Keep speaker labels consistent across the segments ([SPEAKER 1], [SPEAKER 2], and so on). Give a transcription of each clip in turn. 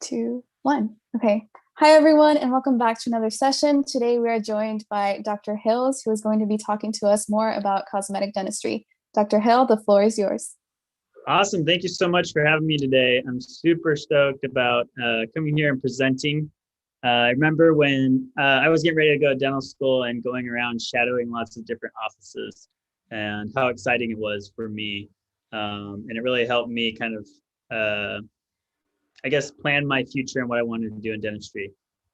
[SPEAKER 1] 2, 1. Okay. Hi, everyone, and welcome back to another session. Today, we are joined by Dr. Hales, who is going to be talking to us more about cosmetic dentistry. Dr. Hale, the floor is yours.
[SPEAKER 2] Awesome. Thank you so much for having me today. I'm super stoked about coming here and presenting. I remember when I was getting ready to go to dental school and going around shadowing lots of different offices and how exciting it was for me. And it really helped me kind of, I guess, plan my future and what I wanted to do in dentistry.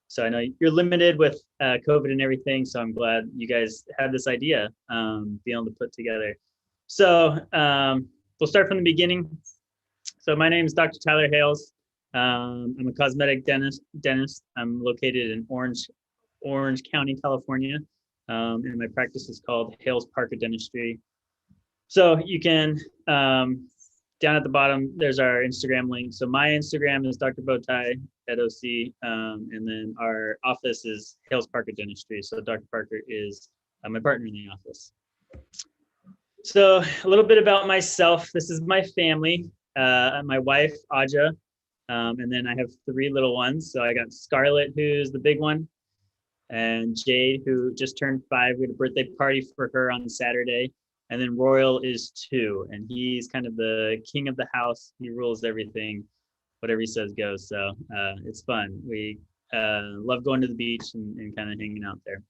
[SPEAKER 2] So I know you're limited with COVID and everything, so I'm glad you guys had this idea, being able to put together. So we'll start from the beginning. So my name is Dr. Tyler Hales. I'm a cosmetic dentist. I'm located in Orange County, California, and my practice is called Hales Parker Dentistry. So you can, down at the bottom, there's our Instagram link. So my Instagram is Dr. Bowtie at OC, and then our office is Hales Parker Dentistry. So Dr. Parker is my partner in the office. So a little bit about myself. This is my family. My wife, Aja, and then I have 3 little ones. So I got Scarlett, who's the big one, and Jade, who just turned 5. We had a birthday party for her on Saturday. And then Royal is 2, and he's kind of the king of the house. He rules everything. Whatever he says goes. So it's fun. We love going to the beach and kind of hanging out there.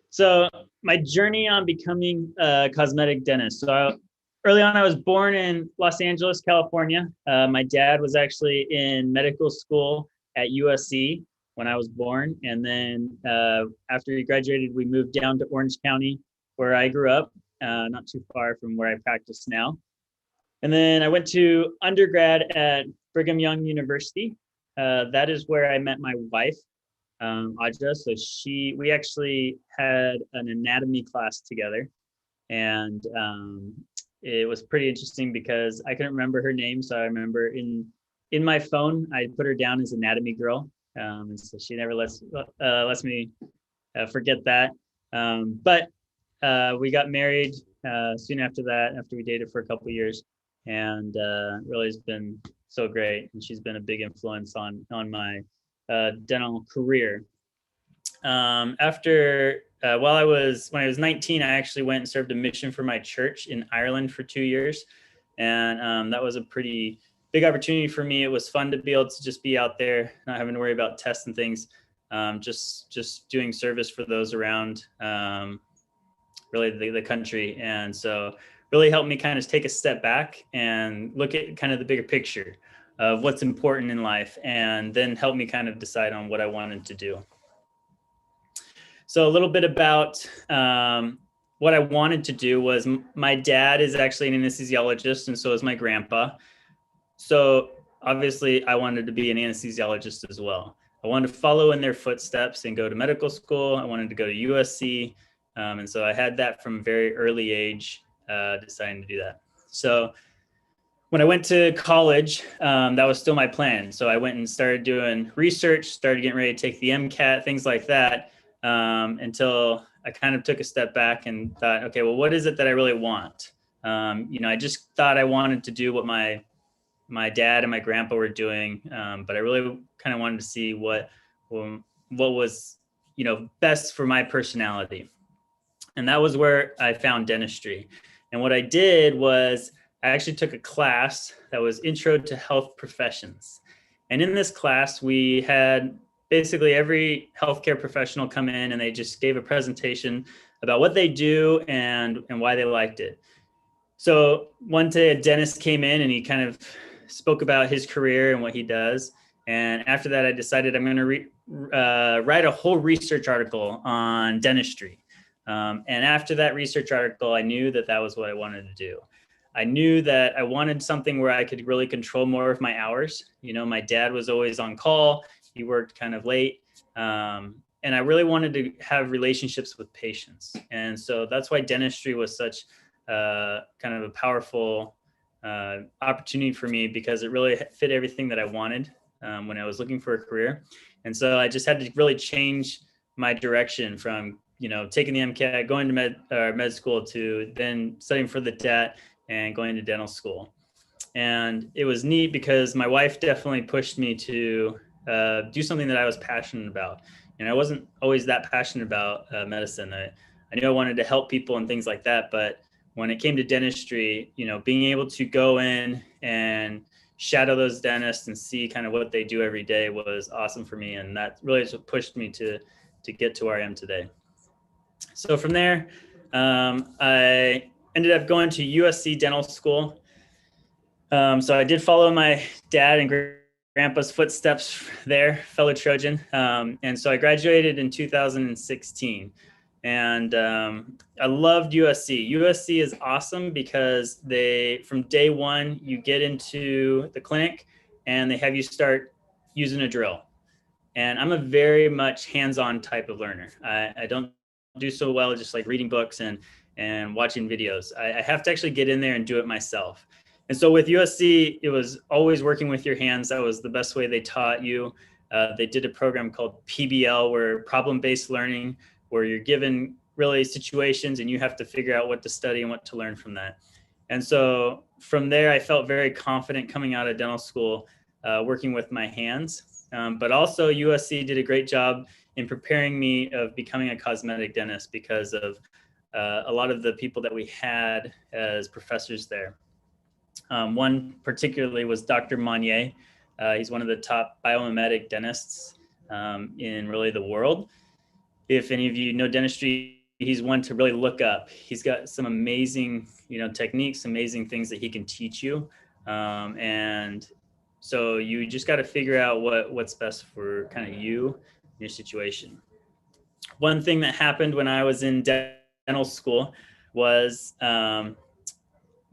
[SPEAKER 2] So my journey on becoming a cosmetic dentist. So early on, I was born in Los Angeles, California. My dad was actually in medical school at USC when I was born. And then after he graduated, we moved down to Orange County, where I grew up, not too far from where I practice now. And then I went to undergrad at Brigham Young University. That is where I met my wife, Aja. So we actually had an anatomy class together. And it was pretty interesting because I couldn't remember her name. So I remember in my phone, I put her down as anatomy girl. And so she never lets me forget that. But we got married soon after that, after we dated for a couple of years, and really has been so great. And she's been a big influence on my dental career. When I was 19, I actually went and served a mission for my church in Ireland for 2 years. And that was a pretty big opportunity for me. It was fun to be able to just be out there, not having to worry about tests and things, just doing service for those around really the country. And so really helped me kind of take a step back and look at kind of the bigger picture of what's important in life, and then help me kind of decide on what I wanted to do. So a little bit about what I wanted to do was, my dad is actually an anesthesiologist, and so is my grandpa. So obviously I wanted to be an anesthesiologist as well. I wanted to follow in their footsteps and go to medical school. I wanted to go to USC. And so I had that from a very early age, deciding to do that. So when I went to college, that was still my plan. So I went and started doing research, started getting ready to take the MCAT, things like that, until I kind of took a step back and thought, okay, well, what is it that I really want? I just thought I wanted to do what my dad and my grandpa were doing, but I really kind of wanted to see what was, best for my personality. And that was where I found dentistry. And what I did was I actually took a class that was Intro to Health Professions. And in this class, we had basically every healthcare professional come in, and they just gave a presentation about what they do and why they liked it. So one day a dentist came in and he kind of spoke about his career and what he does. And after that, I decided I'm going to write a whole research article on dentistry. And after that research article, I knew that was what I wanted to do. I knew that I wanted something where I could really control more of my hours. My dad was always on call. He worked kind of late. And I really wanted to have relationships with patients. And so that's why dentistry was such kind of a powerful opportunity for me, because it really fit everything that I wanted when I was looking for a career. And so I just had to really change my direction from taking the MCAT, going to med school, to then studying for the DET and going to dental school. And it was neat because my wife definitely pushed me to do something that I was passionate about. And I wasn't always that passionate about medicine. I knew I wanted to help people and things like that. But when it came to dentistry, being able to go in and shadow those dentists and see kind of what they do every day was awesome for me. And that really just pushed me to get to where I am today. So from there, I ended up going to USC Dental School. So I did follow my dad and grandpa's footsteps there, fellow Trojan. And so I graduated in 2016. And I loved USC. USC is awesome because from day one, you get into the clinic and they have you start using a drill. And I'm a very much hands-on type of learner. I don't do so well just like reading books and watching videos. I have to actually get in there and do it myself. And so with USC, it was always working with your hands. That was the best way they taught you. They did a program called PBL, where problem-based learning, where you're given really situations and you have to figure out what to study and what to learn from that. And so from there, I felt very confident coming out of dental school, working with my hands. But also USC did a great job in preparing me of becoming a cosmetic dentist because of a lot of the people that we had as professors there. One particularly was Dr. Monnier. He's one of the top biomimetic dentists in really the world. If any of you know dentistry, he's one to really look up. He's got some amazing, techniques, amazing things that he can teach you. And so you just got to figure out what's best for kind of you and your situation. One thing that happened when I was in dental school was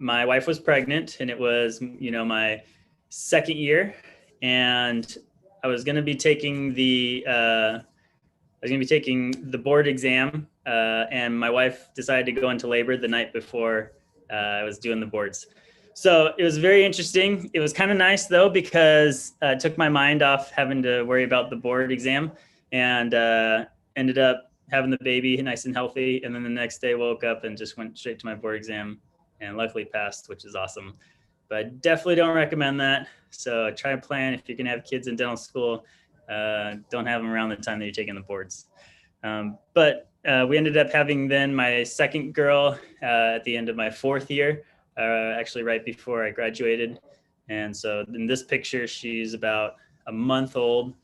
[SPEAKER 2] my wife was pregnant, and it was, my second year, and I was going to be taking the board exam, and my wife decided to go into labor the night before I was doing the boards. So it was very interesting. It was kind of nice though, because it took my mind off having to worry about the board exam, and ended up having the baby nice and healthy. And then the next day woke up and just went straight to my board exam, and luckily passed, which is awesome. But definitely don't recommend that. So try to plan if you can have kids in dental school. Don't have them around the time that you're taking the boards. But we ended up having then my second girl at the end of my fourth year, actually right before I graduated. And so in this picture, she's about a month old,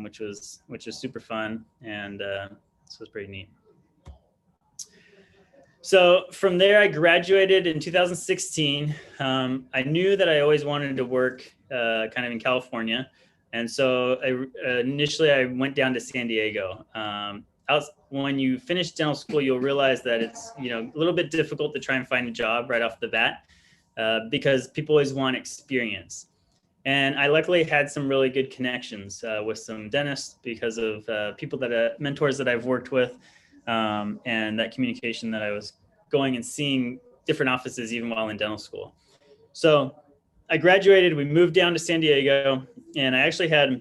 [SPEAKER 2] which was super fun. And so it was pretty neat. So from there, I graduated in 2016. I knew that I always wanted to work kind of in California. And so initially I went down to San Diego. When you finish dental school, you'll realize that it's a little bit difficult to try and find a job right off the bat because people always want experience. And I luckily had some really good connections with some dentists because of mentors that I've worked with, and that communication that I was going and seeing different offices even while in dental school. So I graduated, we moved down to San Diego, and I actually had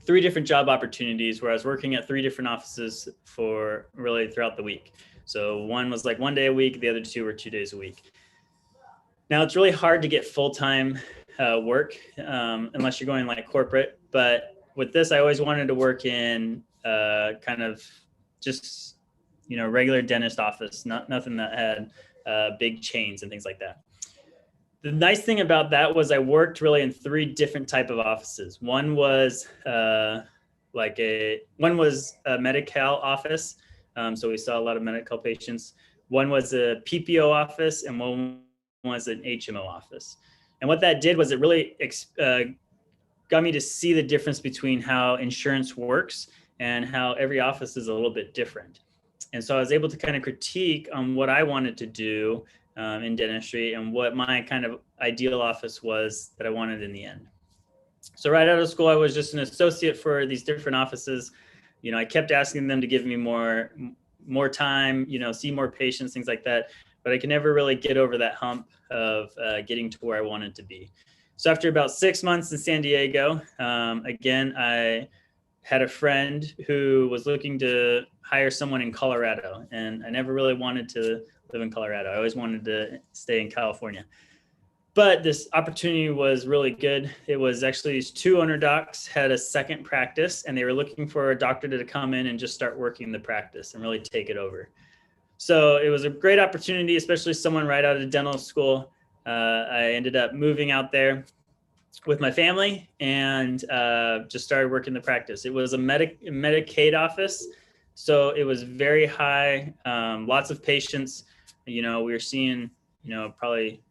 [SPEAKER 2] 3 different job opportunities where I was working at 3 different offices for really throughout the week. So one was like 1 day a week, the other 2 were 2 days a week. Now it's really hard to get full-time work unless you're going like corporate. But with this, I always wanted to work in kind of just, regular dentist office, nothing that had big chains and things like that. The nice thing about that was I worked really in 3 different type of offices. One was a Medi-Cal office. So we saw a lot of medical patients. One was a PPO office, and one was an HMO office. And what that did was it really got me to see the difference between how insurance works and how every office is a little bit different. And so I was able to kind of critique on what I wanted to do in dentistry and what my kind of ideal office was that I wanted in the end. So right out of school, I was just an associate for these different offices. I kept asking them to give me more time, see more patients, things like that. But I could never really get over that hump of getting to where I wanted to be. So after about 6 months in San Diego, again, I had a friend who was looking to hire someone in Colorado, and I never really wanted to live in Colorado. I always wanted to stay in California. But this opportunity was really good. It was actually these two owner docs had a second practice, and they were looking for a doctor to come in and just start working the practice and really take it over. So it was a great opportunity, especially someone right out of dental school. I ended up moving out there with my family and just started working the practice. It was a Medicaid office, so it was very high, lots of patients. We were seeing, probably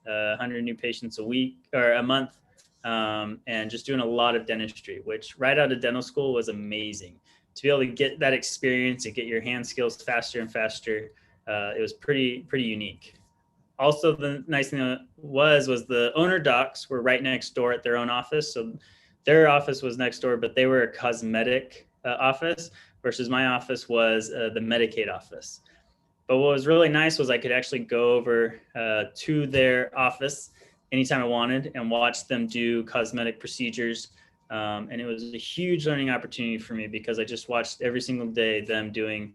[SPEAKER 2] 100 new patients a week or a month, and just doing a lot of dentistry, which right out of dental school was amazing. To be able to get that experience and get your hand skills faster and faster, it was pretty unique. Also, the nice thing was the owner docs were right next door at their own office. So their office was next door, but they were a cosmetic office versus my office was the Medicaid office. But what was really nice was I could actually go over to their office anytime I wanted and watch them do cosmetic procedures. And it was a huge learning opportunity for me because I just watched every single day them doing,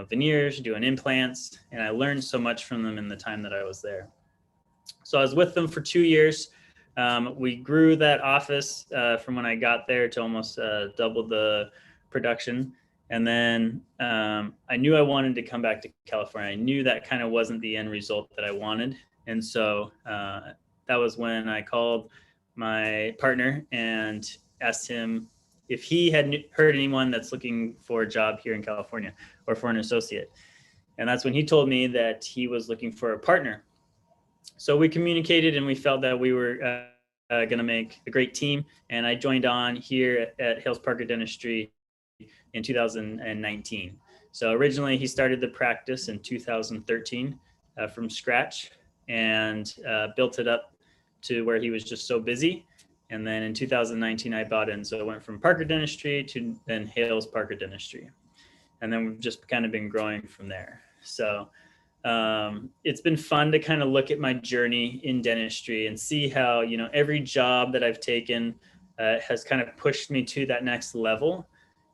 [SPEAKER 2] veneers, doing implants, and I learned so much from them in the time that I was there. So I was with them for 2 years. We grew that office from when I got there to almost double the production. And then I knew I wanted to come back to California. I knew that kind of wasn't the end result that I wanted. And so that was when I called my partner and asked him if he had heard anyone that's looking for a job here in California or for an associate. And that's when he told me that he was looking for a partner. So we communicated and we felt that we were going to make a great team. And I joined on here at Hales Parker Dentistry in 2019. So originally he started the practice in 2013 from scratch and built it up to where he was just so busy. And then in 2019, I bought in. So it went from Parker Dentistry to then Hales Parker Dentistry. And then we've just kind of been growing from there. So it's been fun to kind of look at my journey in dentistry and see how, every job that I've taken has kind of pushed me to that next level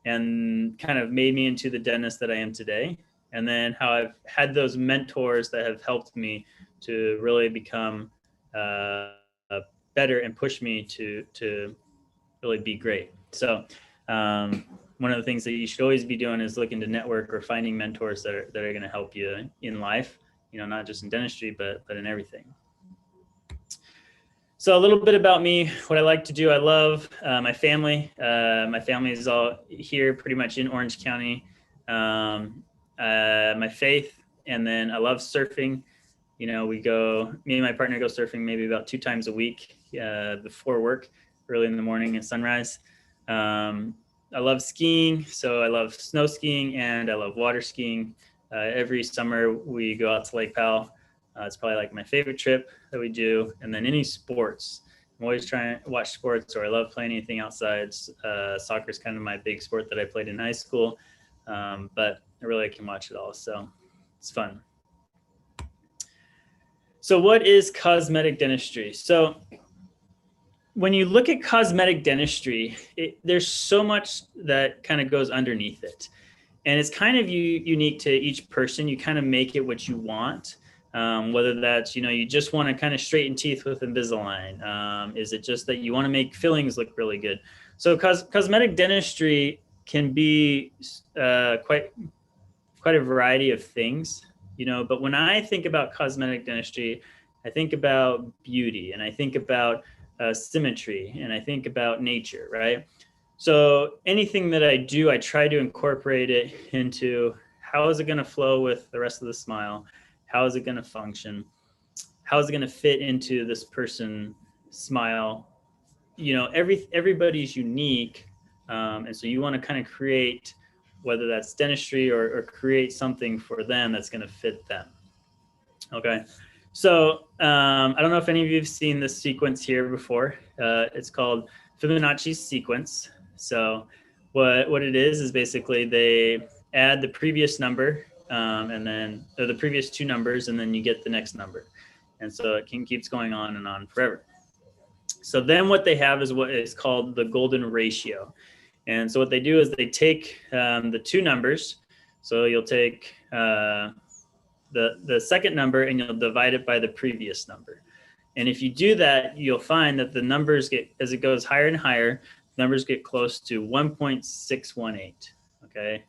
[SPEAKER 2] and kind of made me into the dentist that I am today. And then how I've had those mentors that have helped me to really become better and push me to really be great. So one of the things that you should always be doing is looking to network or finding mentors that are going to help you in life, not just in dentistry, but in everything. So a little bit about me, what I like to do. I love my family. My family is all here pretty much in Orange County. My faith, and then I love surfing. Me and my partner go surfing maybe about 2 times a week before work, early in the morning at sunrise. I love skiing, so I love snow skiing and I love water skiing. Every summer we go out to Lake Powell. It's probably like my favorite trip that we do. And then any sports. I'm always trying to watch sports, or I love playing anything outside. Soccer is kind of my big sport that I played in high school, but I really can watch it all, so it's fun. So what is cosmetic dentistry? So when you look at cosmetic dentistry, there's so much that kind of goes underneath it. And it's kind of unique to each person. You kind of make it what you want. Whether that's, you just want to kind of straighten teeth with Invisalign. Is it just that you want to make fillings look really good? So cosmetic dentistry can be quite a variety of things, but when I think about cosmetic dentistry, I think about beauty and I think about symmetry and I think about nature, right? So anything that I do, I try to incorporate it into how is it going to flow with the rest of the smile? How is it going to function? How is it going to fit into this person's smile? Everybody's unique. And so you want to kind of create, whether that's dentistry or create something for them that's going to fit them. Okay. So I don't know if any of you have seen this sequence here before. It's called Fibonacci Sequence. So what it is basically they add the previous number and then the previous 2 numbers, and then you get the next number. And so it keeps going on and on forever. So then what they have is what is called the golden ratio. And so what they do is they take the 2 numbers. So you'll take the second number and you'll divide it by the previous number. And if you do that, you'll find that the numbers get, as it goes higher and higher, numbers get close to 1.618, okay?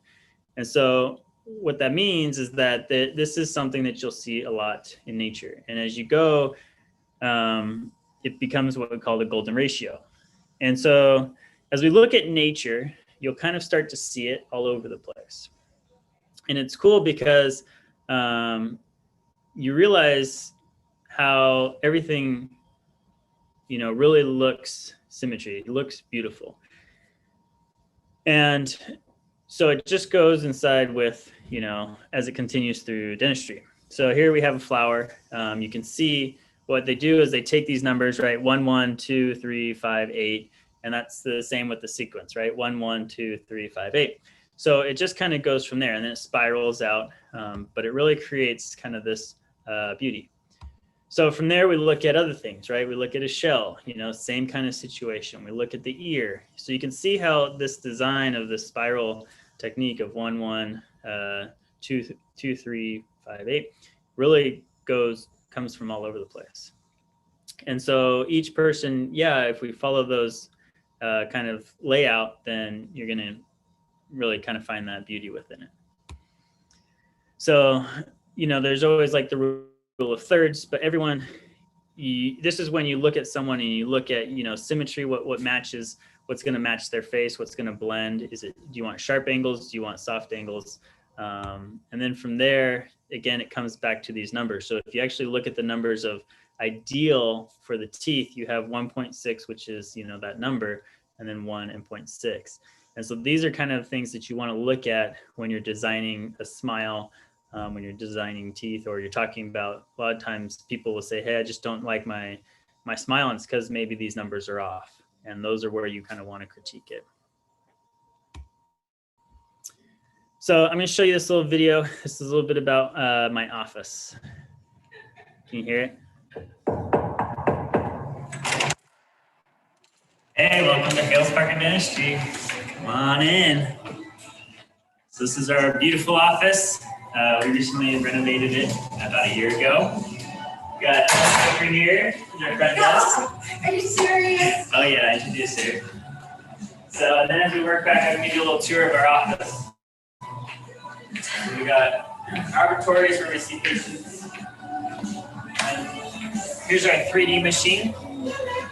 [SPEAKER 2] And so what that means is that this is something that you'll see a lot in nature. And as you go, it becomes what we call the golden ratio. And so as we look at nature, you'll kind of start to see it all over the place. And it's cool because you realize how everything, really looks symmetry. It looks beautiful. And so it just goes inside with, as it continues through dentistry. So here we have a flower. You can see what they do is they take these numbers, right? 1, 1, 2, 3, 5, 8. And that's the same with the sequence, right? 1, 1, 2, 3, 5, 8. So it just kind of goes from there and then it spirals out. But it really creates kind of this beauty. So from there, we look at other things, right? We look at a shell, same kind of situation. We look at the ear. So you can see how this design of the spiral technique of 1, 1, 2, 2, 3, 5, 8 really comes from all over the place. And so each person, if we follow those kind of layout, then you're going to really kind of find that beauty within it. So, there's always like the rule of thirds, but everyone, this is when you look at someone and you look at, symmetry, what matches, what's going to match their face, what's going to blend. Do you want sharp angles? Do you want soft angles? And then from there, again, it comes back to these numbers. So if you actually look at the numbers of ideal for the teeth, you have 1.6, which is, that number, and then 1 and 0.6. And so these are kind of things that you want to look at when you're designing a smile, when you're designing teeth, or you're talking about, a lot of times people will say, hey, I just don't like my smile, and it's because maybe these numbers are off. And those are where you kind of want to critique it. So I'm going to show you this little video. This is a little bit about my office. Can you hear it? Hey, welcome to Hales Park and Dentistry. Come on in. So this is our beautiful office. We recently renovated it about a year ago. We got Dr. here, our front desk.
[SPEAKER 3] Are you serious?
[SPEAKER 2] Oh yeah, I introduced her. So then as we work back, I'm going to give you a little tour of our office. So we got laboratories where we see patients. And here's our 3D machine,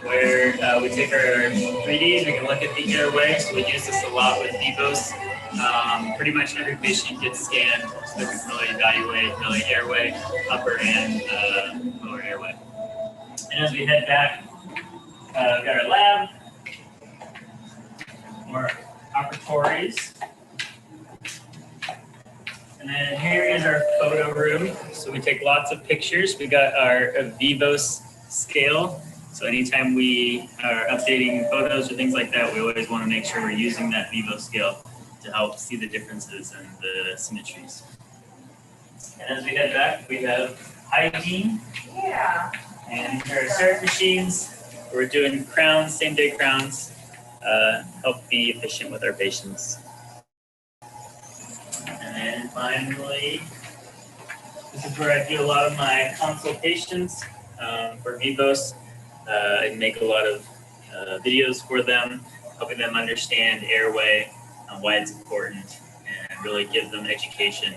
[SPEAKER 2] where we take our 3Ds, we can look at the airway. So we use this a lot with Vivos. Pretty much every patient gets scanned, so we can really evaluate airway, upper and lower airway. And as we head back, we've got our lab, more operatories. And then here is our photo room. So we take lots of pictures. We got our Vivos scale. So anytime we are updating photos or things like that, we always want to make sure we're using that Vivos scale to help see the differences and the symmetries. And as we head back, we have hygiene.
[SPEAKER 3] Yeah.
[SPEAKER 2] And here are syrup machines. We're doing crowns, same day crowns, help be efficient with our patients. And then finally, this is where I do a lot of my consultations for Vivos. I make a lot of videos for them, helping them understand airway, why it's important, and really give them education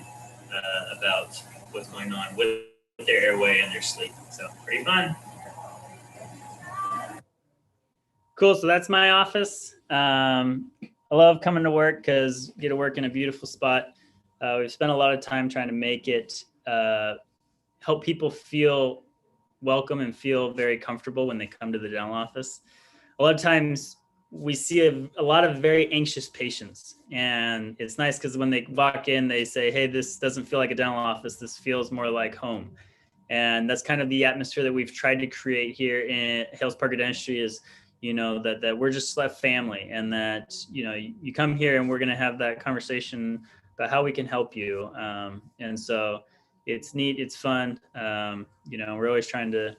[SPEAKER 2] about what's going on with their airway and their sleep. So pretty fun. Cool, so that's my office. I love coming to work because you get to work in a beautiful spot. We've spent a lot of time trying to make it help people feel welcome and feel very comfortable when they come to the dental office. A lot of times we see a lot of very anxious patients, and it's nice because when they walk in, they say, hey, this doesn't feel like a dental office. This feels more like home. And that's kind of the atmosphere that we've tried to create here in Hales Park Dentistry is, that we're just a family, and that, you come here and we're going to have that conversation about how we can help you. And so it's neat. It's fun. We're always trying to,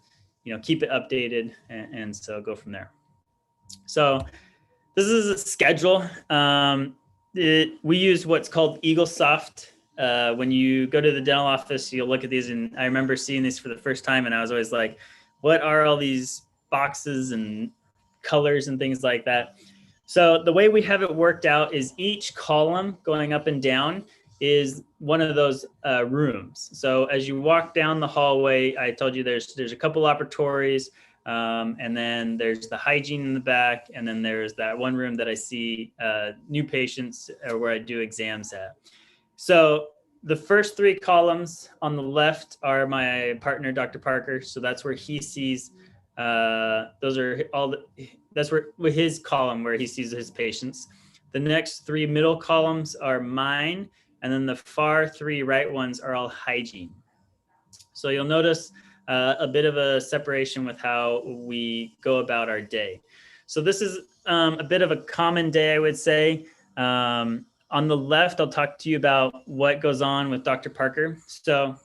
[SPEAKER 2] keep it updated and so go from there. So this is a schedule. We use what's called EagleSoft. When you go to the dental office, you'll look at these, and I remember seeing these for the first time, and I was always like, what are all these boxes and colors and things like that. So the way we have it worked out is each column going up and down is one of those rooms. So as you walk down the hallway, I told you there's a couple operatories, and then there's the hygiene in the back, and then there's that one room that I see new patients where I do exams at. So the first three columns on the left are my partner, Dr. Parker. So that's where he sees, those are all the, that's where his column where he sees his patients. The next three middle columns are mine, and then the far three right ones are all hygiene. So you'll notice a bit of a separation with how we go about our day. So this is a bit of a common day, I would say. On the left, I'll talk to you about what goes on with Dr. Parker. So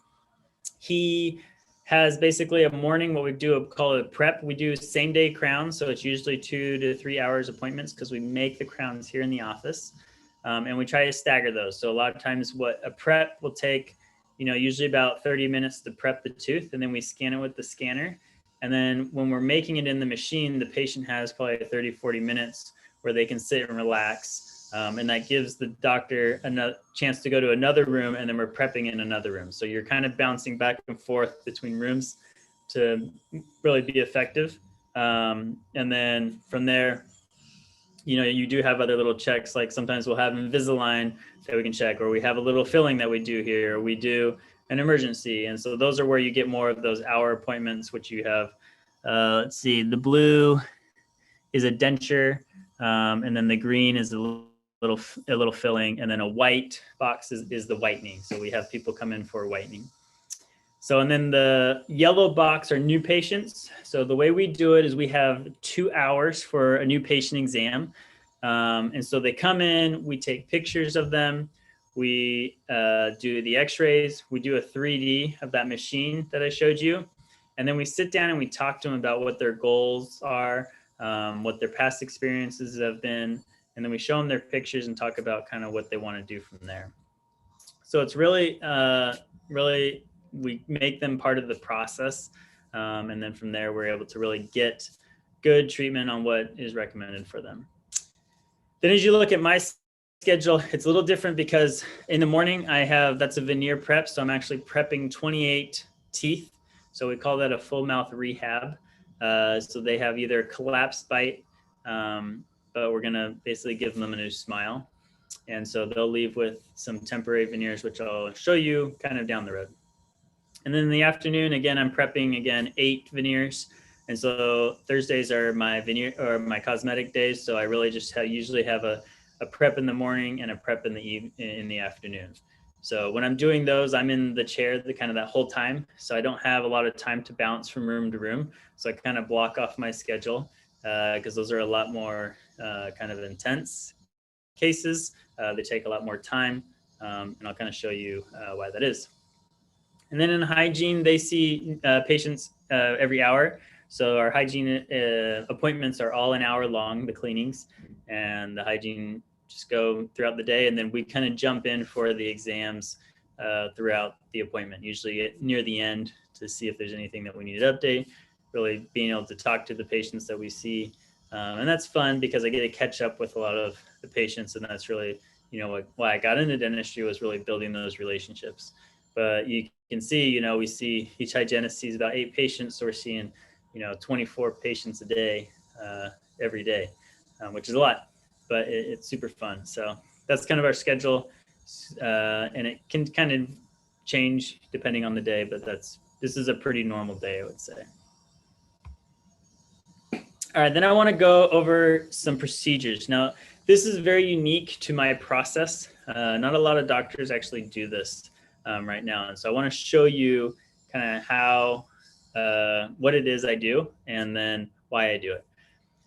[SPEAKER 2] he has basically a morning, what we do call it prep. We do same day crowns. So it's usually 2 to 3 hours appointments because we make the crowns here in the office. And we try to stagger those. So a lot of times what a prep will take, usually about 30 minutes to prep the tooth, and then we scan it with the scanner. And then when we're making it in the machine, the patient has probably 30, 40 minutes where they can sit and relax. And that gives the doctor a chance to go to another room, and then we're prepping in another room. So you're kind of bouncing back and forth between rooms to really be effective. And then from there, you do have other little checks, like sometimes we'll have Invisalign that we can check, or we have a little filling that we do here, or we do an emergency. And so those are where you get more of those hour appointments, which you have, let's see, the blue is a denture, and then the green is a little filling, and then a white box is the whitening. So we have people come in for whitening. So, and then the yellow box are new patients. So the way we do it is we have 2 hours for a new patient exam. And so they come in, we take pictures of them, we do the x-rays, we do a 3D of that machine that I showed you. And then we sit down and we talk to them about what their goals are, what their past experiences have been. And then we show them their pictures and talk about kind of what they want to do from there. So it's really, we make them part of the process. And then from there, we're able to really get good treatment on what is recommended for them. Then as you look at my schedule, it's a little different because in the morning that's a veneer prep. So I'm actually prepping 28 teeth. So we call that a full mouth rehab. So they have either collapsed bite, but we're gonna basically give them a new smile. And so they'll leave with some temporary veneers, which I'll show you kind of down the road. And then in the afternoon, again, I'm prepping 8 veneers. And so Thursdays are my veneer or my cosmetic days. So I really just usually have a prep in the morning and a prep in the afternoon. So when I'm doing those, I'm in the chair that whole time. So I don't have a lot of time to bounce from room to room. So I kind of block off my schedule because those are a lot more kind of intense cases. They take a lot more time, and I'll kind of show you why that is. And then in hygiene, they see patients every hour. So our hygiene appointments are all an hour long, the cleanings, and the hygiene just go throughout the day. And then we kind of jump in for the exams throughout the appointment, usually near the end to see if there's anything that we need to update, really being able to talk to the patients that we see. And that's fun because I get to catch up with a lot of the patients. And that's really, why I got into dentistry was really building those relationships. But you can see, we see each hygienist sees about 8 patients. So we're seeing, 24 patients a day, every day, which is a lot, but it's super fun. So that's kind of our schedule. And it can kind of change depending on the day, but this is a pretty normal day, I would say. All right, then I want to go over some procedures. Now, this is very unique to my process. Not a lot of doctors actually do this right now. And so I want to show you kind of how, what it is I do and then why I do it.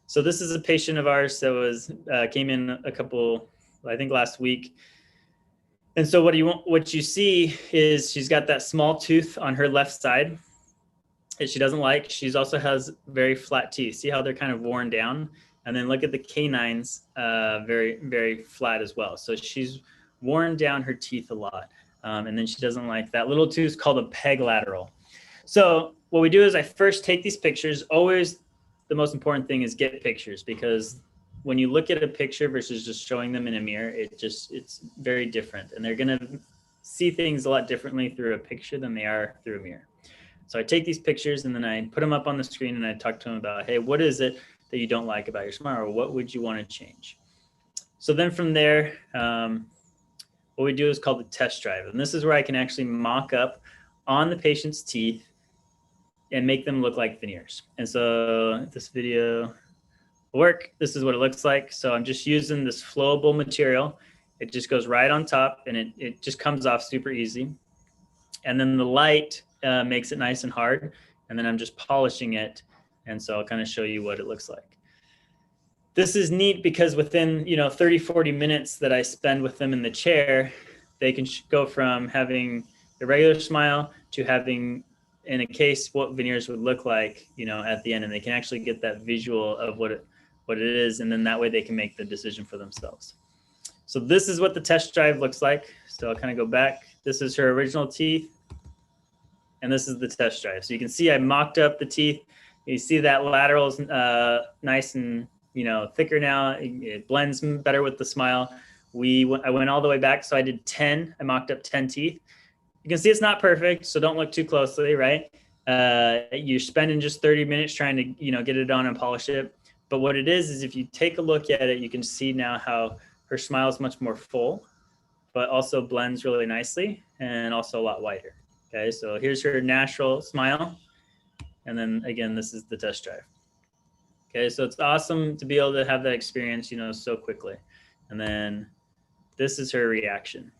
[SPEAKER 2] So this is a patient of ours that came in I think last week. And so what you see is she's got that small tooth on her left side that she doesn't like. She's also has very flat teeth. See how they're kind of worn down? And then look at the canines, very, very flat as well. So she's worn down her teeth a lot. And then she doesn't like that little tooth called a peg lateral. So what we do is I first take these pictures. Always the most important thing is get pictures, because when you look at a picture versus just showing them in a mirror, it's very different. And they're going to see things a lot differently through a picture than they are through a mirror. So I take these pictures and then I put them up on the screen and I talk to them about, hey, what is it that you don't like about your smile, or what would you want to change? So then from there, what we do is called the test drive. And this is where I can actually mock up on the patient's teeth and make them look like veneers. And so this video will work. This is what it looks like. So I'm just using this flowable material. It just goes right on top and it just comes off super easy. And then the light makes it nice and hard. And then I'm just polishing it. And so I'll kind of show you what it looks like. This is neat because within 30, 40 minutes that I spend with them in the chair, they can go from having a regular smile to having, in a case, what veneers would look like, at the end. And they can actually get that visual of what it is. And then that way they can make the decision for themselves. So this is what the test drive looks like. So I'll kind of go back. This is her original teeth. And this is the test drive. So you can see I mocked up the teeth. You see that lateral is nice and thicker now. It blends better with the smile. I went all the way back. So I did 10. I mocked up 10 teeth. You can see it's not perfect, so don't look too closely, right? You're spending just 30 minutes trying to, get it on and polish it. But what it is if you take a look at it, you can see now how her smile is much more full, but also blends really nicely and also a lot wider. Okay, so here's her natural smile. And then again, this is the test drive. Okay, so it's awesome to be able to have that experience, so quickly. And then this is her reaction.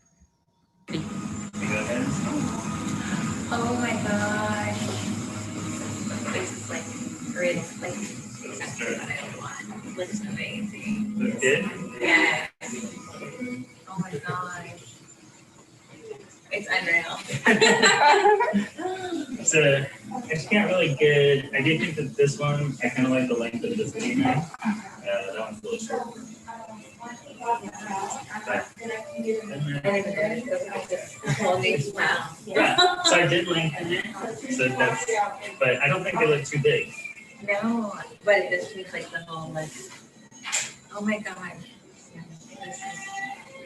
[SPEAKER 3] Oh my gosh. This is like really like exactly what I want. It looks amazing.
[SPEAKER 2] Looks good?
[SPEAKER 3] Yes. Oh my gosh. It's unreal.
[SPEAKER 2] So I just can't really get, I do think that this one, I kind of like the length of this video. That one's a little short. Yeah, so I did lengthen it. So that's, but I don't think they look too big.
[SPEAKER 3] No, but it just looks like the whole like, oh my gosh.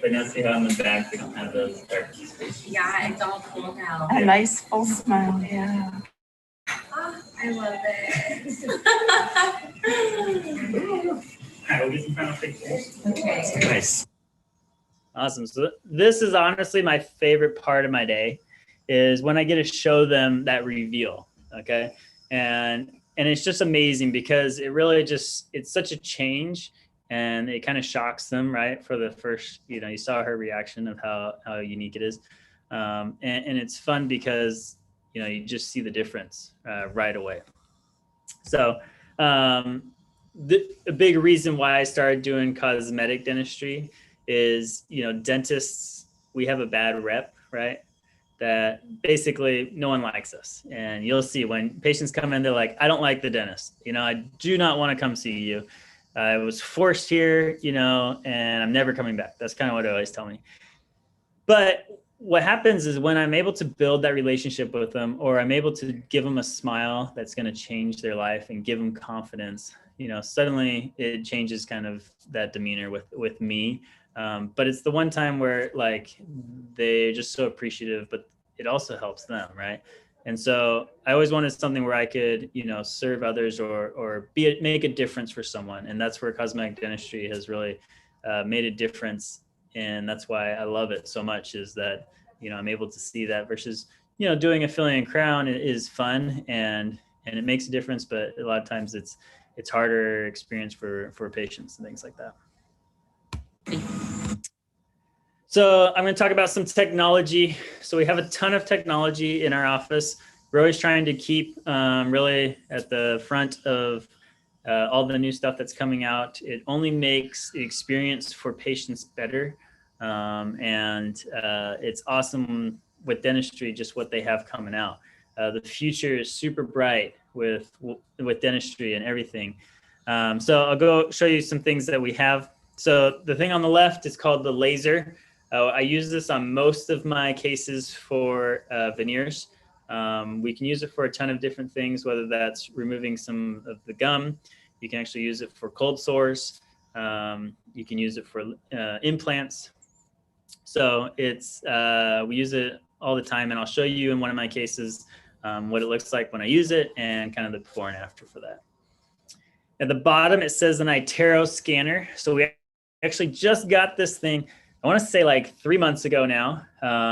[SPEAKER 2] But now see how on the back we don't have those dark spaces.
[SPEAKER 3] Yeah, it's all full now.
[SPEAKER 4] A nice full smile, yeah.
[SPEAKER 3] Oh, I love it.
[SPEAKER 2] All right, we'll get some final pictures.
[SPEAKER 3] Okay.
[SPEAKER 2] Nice. Awesome. So this is honestly my favorite part of my day, is when I get to show them that reveal. Okay. And it's just amazing because it really it's such a change, and it kind of shocks them, right? For the first, you saw her reaction of how unique it is. And it's fun because, you just see the difference right away. So a big reason why I started doing cosmetic dentistry is, dentists, we have a bad rep, right? That basically no one likes us. And you'll see when patients come in, they're like, I don't like the dentist. I do not want to come see you. I was forced here, and I'm never coming back. That's kind of what they always tell me. But what happens is when I'm able to build that relationship with them, or I'm able to give them a smile that's going to change their life and give them confidence, suddenly it changes kind of that demeanor with me. But it's the one time where like they're just so appreciative, but it also helps them, right? And so I always wanted something where I could, serve others or make a difference for someone. And that's where cosmetic dentistry has really made a difference. And that's why I love it so much, is that, I'm able to see that versus, doing a filling and crown is fun and it makes a difference. But a lot of times it's harder experience for patients and things like that. So I'm going to talk about some technology. So we have a ton of technology in our office. We're always trying to keep really at the front of all the new stuff that's coming out. It only makes the experience for patients better. And it's awesome with dentistry, just what they have coming out. The future is super bright with dentistry and everything. So I'll go show you some things that we have. So the thing on the left is called the laser. I use this on most of my cases for veneers. We can use it for a ton of different things, whether that's removing some of the gum. You can actually use it for cold sores. You can use it for implants. So it's we use it all the time, and I'll show you in one of my cases what it looks like when I use it and kind of the before and after for that. At the bottom, it says the Nitero Scanner. So we actually just got this thing, I want to say like 3 months ago now.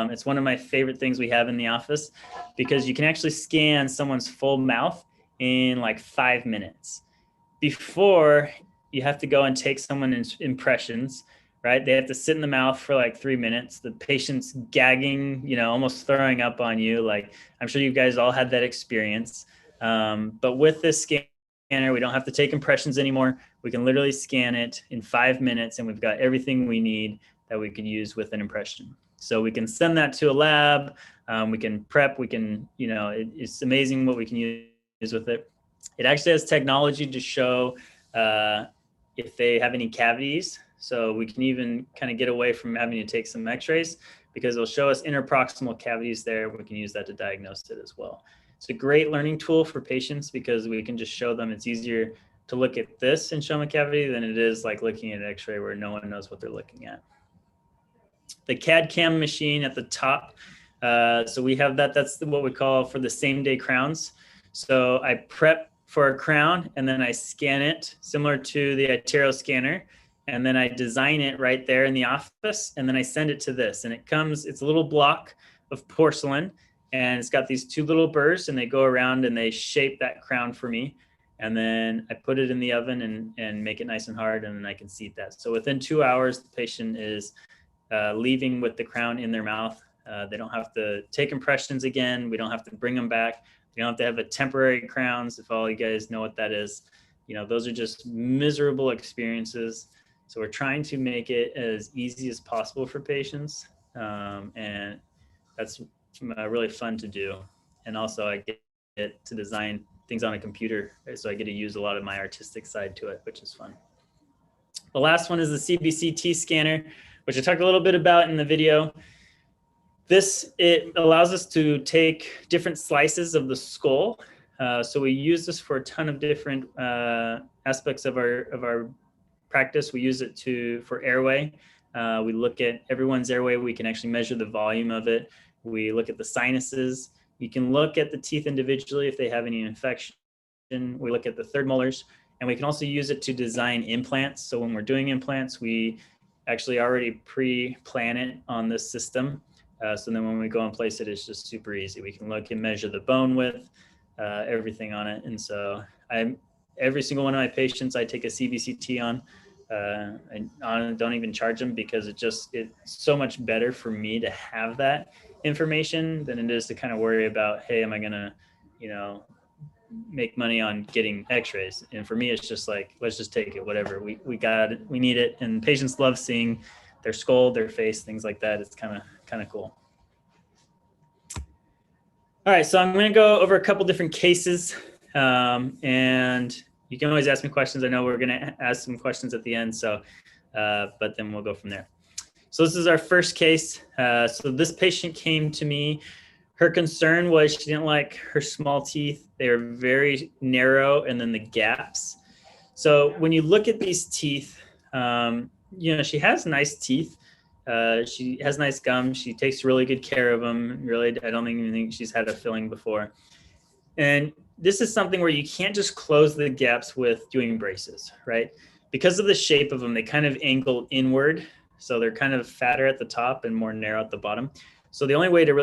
[SPEAKER 2] It's one of my favorite things we have in the office because you can actually scan someone's full mouth in like 5 minutes. Before, you have to go and take someone's impressions, right? They have to sit in the mouth for like 3 minutes. The patient's gagging, you know, almost throwing up on you. Like, I'm sure you guys all had that experience. But with this scanner, we don't have to take impressions anymore. We can literally scan it in 5 minutes, and we've got everything we need that we could use with an impression. So we can send that to a lab. We can prep. We can, you know, it's amazing what we can use with it. It actually has technology to show if they have any cavities. So we can even kind of get away from having to take some x-rays because it'll show us interproximal cavities there. We can use that to diagnose it as well. It's a great learning tool for patients because we can just show them. It's easier to look at this and show them a cavity than it is like looking at an x-ray where no one knows what they're looking at. The CAD/CAM machine at the top. So we have that. That's what we call for the same day crowns. So I prep for a crown and then I scan it similar to the Nitero scanner. And then I design it right there in the office. And then I send it to this. And it comes, it's a little block of porcelain. And it's got these 2 little burrs and they go around and they shape that crown for me. And then I put it in the oven and make it nice and hard. And then I can seat that. So within 2 hours, the patient is leaving with the crown in their mouth. They don't have to take impressions again. We don't have to bring them back. We don't have to have a temporary crowns. If all you guys know what that is, you know, those are just miserable experiences. So we're trying to make it as easy as possible for patients. And that's really fun to do. And also I get to design things on a computer. So I get to use a lot of my artistic side to it, which is fun. The last one is the Cbct Scanner, which I talked a little bit about in the video. It allows us to take different slices of the skull. So we use this for a ton of different aspects of our practice. We use it for airway. We look at everyone's airway. We can actually measure the volume of it. We look at the sinuses. You can look at the teeth individually if they have any infection. We look at the third molars, and we can also use it to design implants. So when we're doing implants, we actually already pre-plan it on this system. So then when we go and place it, it's just super easy. We can look and measure the bone width, everything on it. And so every single one of my patients, I take a CBCT on. I don't even charge them because it's so much better for me to have that information than it is to kind of worry about, hey, am I gonna, you know, make money on getting x-rays? And for me, it's just like, let's just take it, whatever. We got it, we need it. And patients love seeing their skull, their face, things like that. It's kind of cool. All right, so I'm going to go over a couple different cases, and you can always ask me questions. I know we're going to ask some questions at the end, so but then we'll go from there. So this is our first case. So this patient came to me. Her concern was she didn't like her small teeth. They were very narrow, and then the gaps. So when you look at these teeth, you know, she has nice teeth. She has nice gums. She takes really good care of them. Really, I don't even think she's had a filling before. And this is something where you can't just close the gaps with doing braces, right? Because of the shape of them, they kind of angle inward. So they're kind of fatter at the top and more narrow at the bottom. So the only way to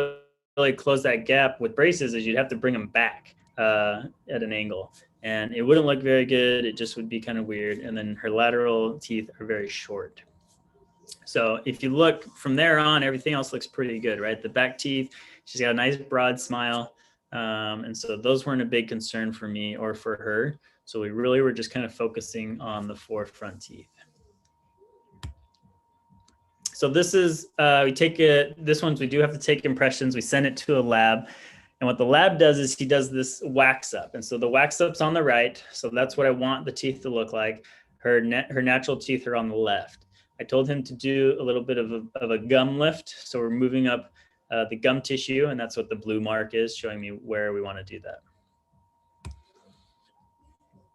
[SPEAKER 2] really close that gap with braces is you'd have to bring them back at an angle. And it wouldn't look very good. It just would be kind of weird. And then her lateral teeth are very short. So if you look from there on, everything else looks pretty good, right? The back teeth, she's got a nice broad smile. And so those weren't a big concern for me or for her. So we really were just kind of focusing on the 4 front teeth. So this is, we do have to take impressions. We send it to a lab. And what the lab does is he does this wax up. And so the wax up's on the right. So that's what I want the teeth to look like. Her natural teeth are on the left. I told him to do a little bit of a gum lift. So we're moving up the gum tissue, and that's what the blue mark is, showing me where we want to do that.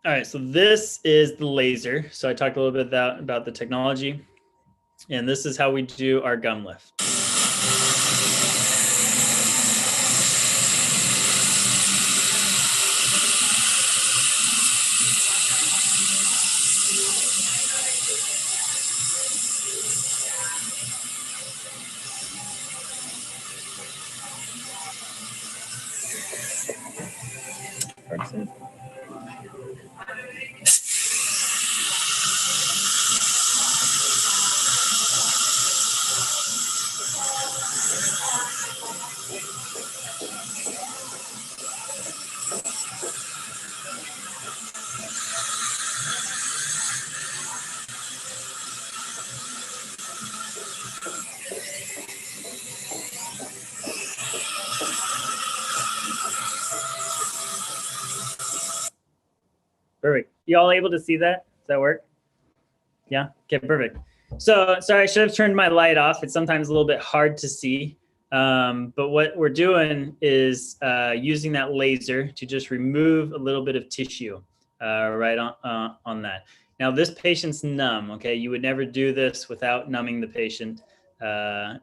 [SPEAKER 2] All right, so this is the laser. So I talked a little bit about the technology, and this is how we do our gum lift. Perfect. You all able to see that? Does that work? Yeah? Okay, perfect. So, sorry, I should have turned my light off. It's sometimes a little bit hard to see. But what we're doing is using that laser to just remove a little bit of tissue right on that. Now, this patient's numb, okay? You would never do this without numbing the patient. And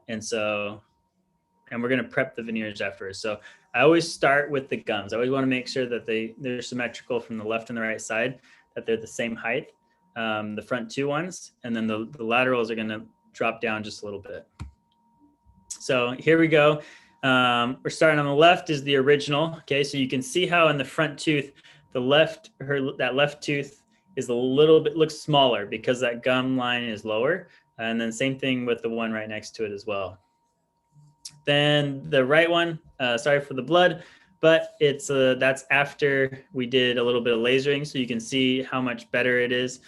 [SPEAKER 2] we're gonna prep the veneers afterwards. So I always start with the gums. I always wanna make sure that they're symmetrical from the left and the right side, that they're the same height, the front two ones, and then the laterals are gonna drop down just a little bit. So here we go. We're starting on the left is the original, okay? So you can see how in the front tooth, that left tooth is a little bit, looks smaller because that gum line is lower. And then same thing with the one right next to it as well. Then the right one, sorry for the blood, but it's that's after we did a little bit of lasering, so you can see how much better it is.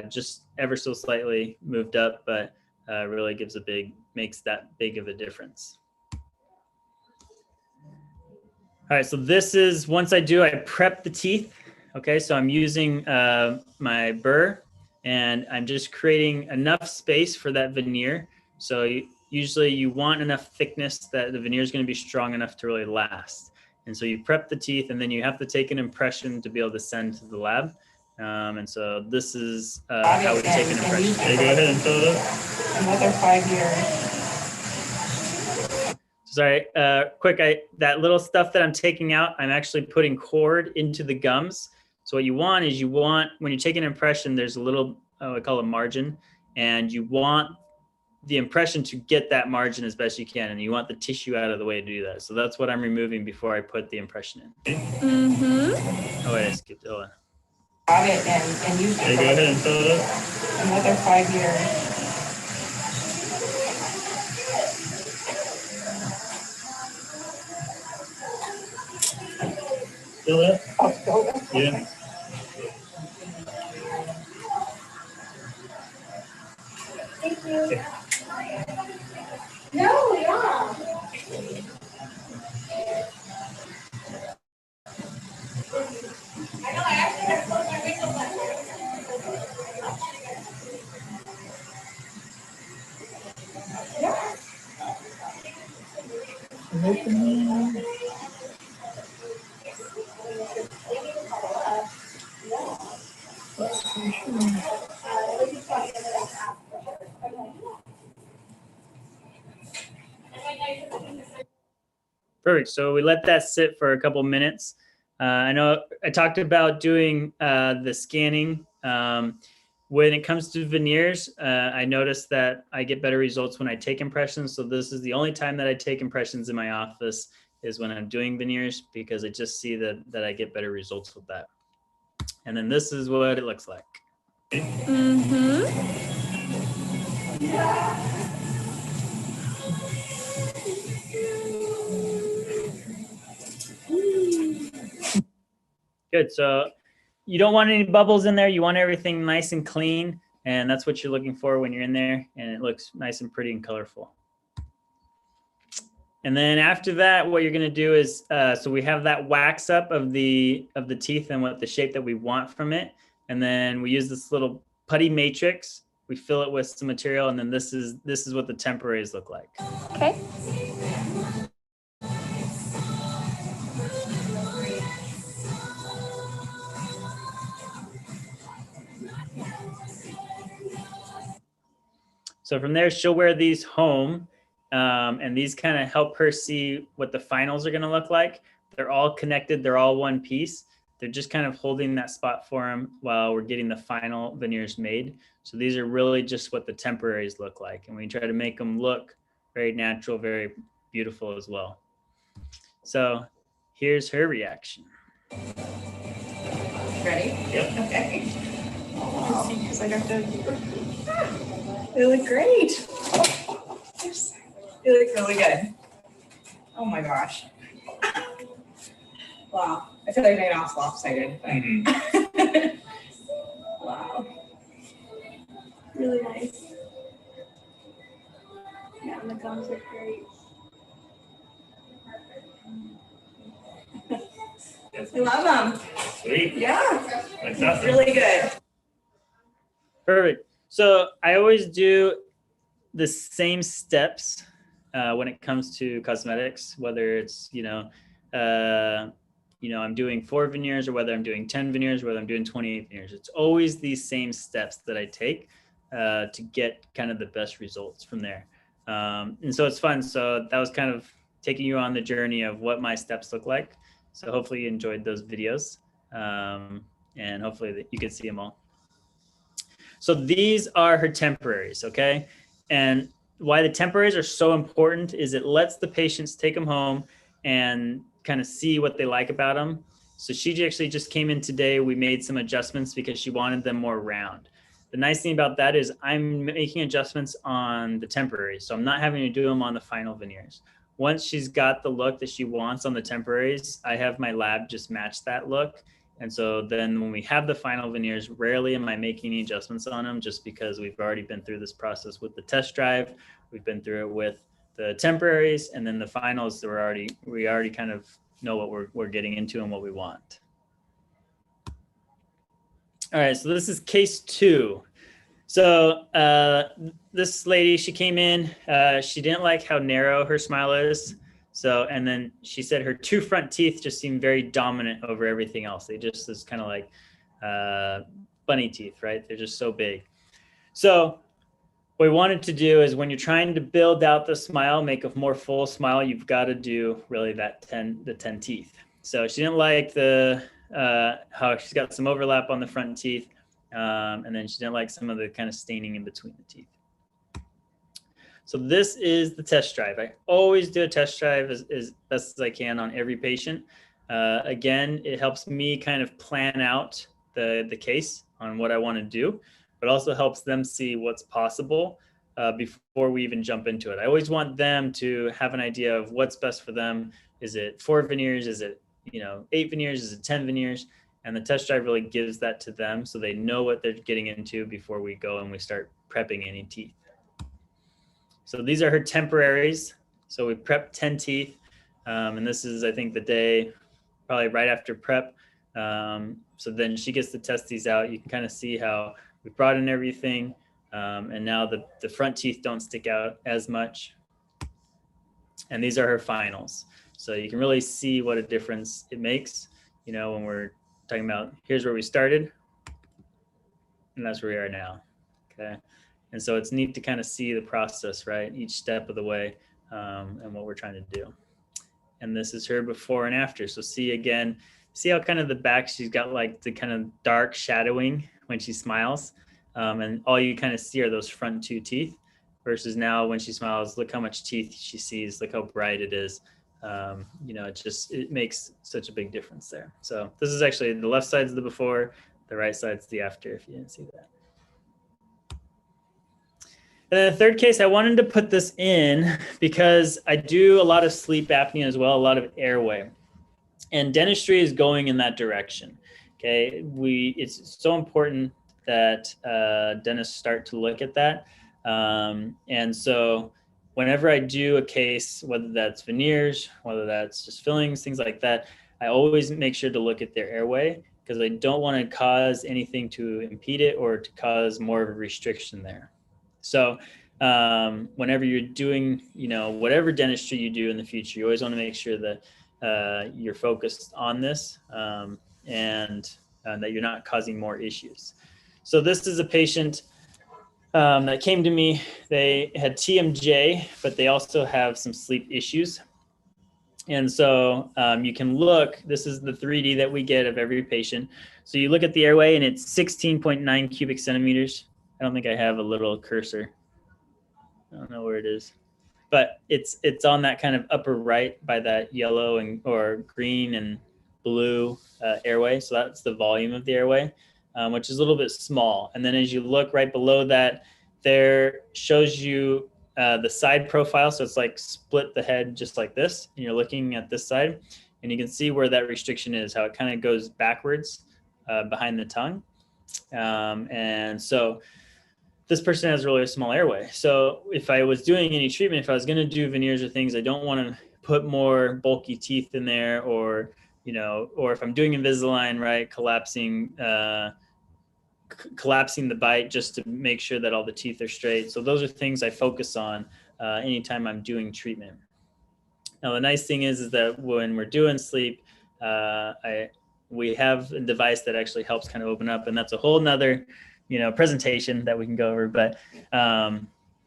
[SPEAKER 2] Just ever so slightly moved up, but really makes that big of a difference. All right, so this is, once I prep the teeth. Okay, so I'm using my burr, and I'm just creating enough space for that veneer. So usually you want enough thickness that the veneer is going to be strong enough to really last. And so you prep the teeth, and then you have to take an impression to be able to send to the lab. And so this is how we take an impression. Okay, go ahead and fill it up.
[SPEAKER 4] Another 5 years.
[SPEAKER 2] Sorry, quick, that little stuff that I'm taking out, I'm actually putting cord into the gums. So what you want is when you take an impression, there's a little, I call it margin, and you want the impression to get that margin as best you can, and you want the tissue out of the way to do that. So that's what I'm removing before I put the impression in. Mm-hmm. Oh wait, I skipped it. Hold on.
[SPEAKER 4] Got it and use it.
[SPEAKER 2] Okay, go ahead and fill it up.
[SPEAKER 4] Another 5 years.
[SPEAKER 2] Fill it?
[SPEAKER 4] Oh,
[SPEAKER 2] yeah.
[SPEAKER 3] Thank you. Okay. No, yeah. I know, I actually had to close my window
[SPEAKER 2] Perfect. So we let that sit for a couple minutes. I know I talked about doing the scanning. When it comes to veneers, I noticed that I get better results when I take impressions. So this is the only time that I take impressions in my office is when I'm doing veneers, because I just see that I get better results with that. And then this is what it looks like. Mm-hmm. Good. So you don't want any bubbles in there. You want everything nice and clean. And that's what you're looking for when you're in there. And it looks nice and pretty and colorful. And then after that, what you're going to do is, so we have that wax up of the teeth and what the shape that we want from it. And then we use this little putty matrix. We fill it with some material. And then this is what the temporaries look like.
[SPEAKER 1] Okay.
[SPEAKER 2] So from there, she'll wear these home, and these kind of help her see what the finals are going to look like. They're all connected. They're all one piece. They're just kind of holding that spot for him while we're getting the final veneers made. So these are really just what the temporaries look like. And we try to make them look very natural, very beautiful as well. So here's her reaction.
[SPEAKER 4] Ready?
[SPEAKER 2] Yep.
[SPEAKER 4] Okay. Wow. Because I got the. They look great. They look really good. Oh my gosh. Wow. I feel like my mouth's lopsided. But wow. Really nice. Yeah, and the gums are great. I love them.
[SPEAKER 2] Sweet.
[SPEAKER 4] Yeah.
[SPEAKER 2] That's awesome.
[SPEAKER 4] Really good.
[SPEAKER 2] Perfect. So I always do the same steps when it comes to cosmetics, whether it's, I'm doing 4 veneers or whether I'm doing 10 veneers, whether I'm doing 28 veneers. It's always these same steps that I take to get kind of the best results from there. And so it's fun. So that was kind of taking you on the journey of what my steps look like. So hopefully you enjoyed those videos, and hopefully that you could see them all. So these are her temporaries, okay? And why the temporaries are so important is it lets the patients take them home and kind of see what they like about them. So she actually just came in today. We made some adjustments because she wanted them more round. The nice thing about that is I'm making adjustments on the temporaries, so I'm not having to do them on the final veneers. Once she's got the look that she wants on the temporaries, I have my lab just match that look. And so then when we have the final veneers, rarely am I making any adjustments on them just because we've already been through this process with the test drive. We've been through it with the temporaries, and then the finals, we already kind of know what we're getting into and what we want. All right, so this is case 2. So this lady, she came in, she didn't like how narrow her smile is. So, and then she said her 2 front teeth just seem very dominant over everything else. They just is kind of like bunny teeth, right? They're just so big. So what we wanted to do is when you're trying to build out the smile, make a more full smile, you've got to do really the 10 teeth. So she didn't like how she's got some overlap on the front teeth. And then she didn't like some of the kind of staining in between the teeth. So this is the test drive. I always do a test drive as best as I can on every patient. Again, it helps me kind of plan out the case on what I want to do, but also helps them see what's possible before we even jump into it. I always want them to have an idea of what's best for them. Is it 4 veneers? Is it 8 veneers? Is it 10 veneers? And the test drive really gives that to them so they know what they're getting into before we go and we start prepping any teeth. So these are her temporaries. So we prepped 10 teeth. And this is, I think, the day probably right after prep. So then she gets to test these out. You can kind of see how we brought in everything. And now the front teeth don't stick out as much. And these are her finals. So you can really see what a difference it makes, when we're talking about here's where we started and that's where we are now. Okay. And so it's neat to kind of see the process, right? Each step of the way and what we're trying to do. And this is her before and after. So see how kind of the back, she's got like the kind of dark shadowing when she smiles. And all you kind of see are those front 2 teeth versus now when she smiles, look how much teeth she sees, look how bright it is. It makes such a big difference there. So this is actually the left side's the before, the right side's the after, if you didn't see that. And then the third case, I wanted to put this in because I do a lot of sleep apnea as well, a lot of airway. And dentistry is going in that direction, okay? It's so important that dentists start to look at that. And so whenever I do a case, whether that's veneers, whether that's just fillings, things like that, I always make sure to look at their airway because I don't want to cause anything to impede it or to cause more of a restriction there. So whenever you're doing, whatever dentistry you do in the future, you always want to make sure that you're focused on this and that you're not causing more issues. So this is a patient that came to me. They had TMJ, but they also have some sleep issues. And so you can look, this is the 3D that we get of every patient. So you look at the airway and it's 16.9 cubic centimeters. I don't think I have a little cursor. I don't know where it is, but it's on that kind of upper right by that yellow and or green and blue airway. So that's the volume of the airway, which is a little bit small. And then as you look right below that, there shows you the side profile. So it's like split the head just like this, and you're looking at this side, and you can see where that restriction is, how it kind of goes backwards behind the tongue. And so this person has really a small airway. So if I was doing any treatment, if I was going to do veneers or things, I don't want to put more bulky teeth in there, or, you know, or if I'm doing Invisalign, right, collapsing the bite just to make sure that all the teeth are straight. So those are things I focus on anytime I'm doing treatment. Now, the nice thing is that when we're doing sleep, we have a device that actually helps kind of open up, and that's a whole nother, you know, presentation that we can go over. But,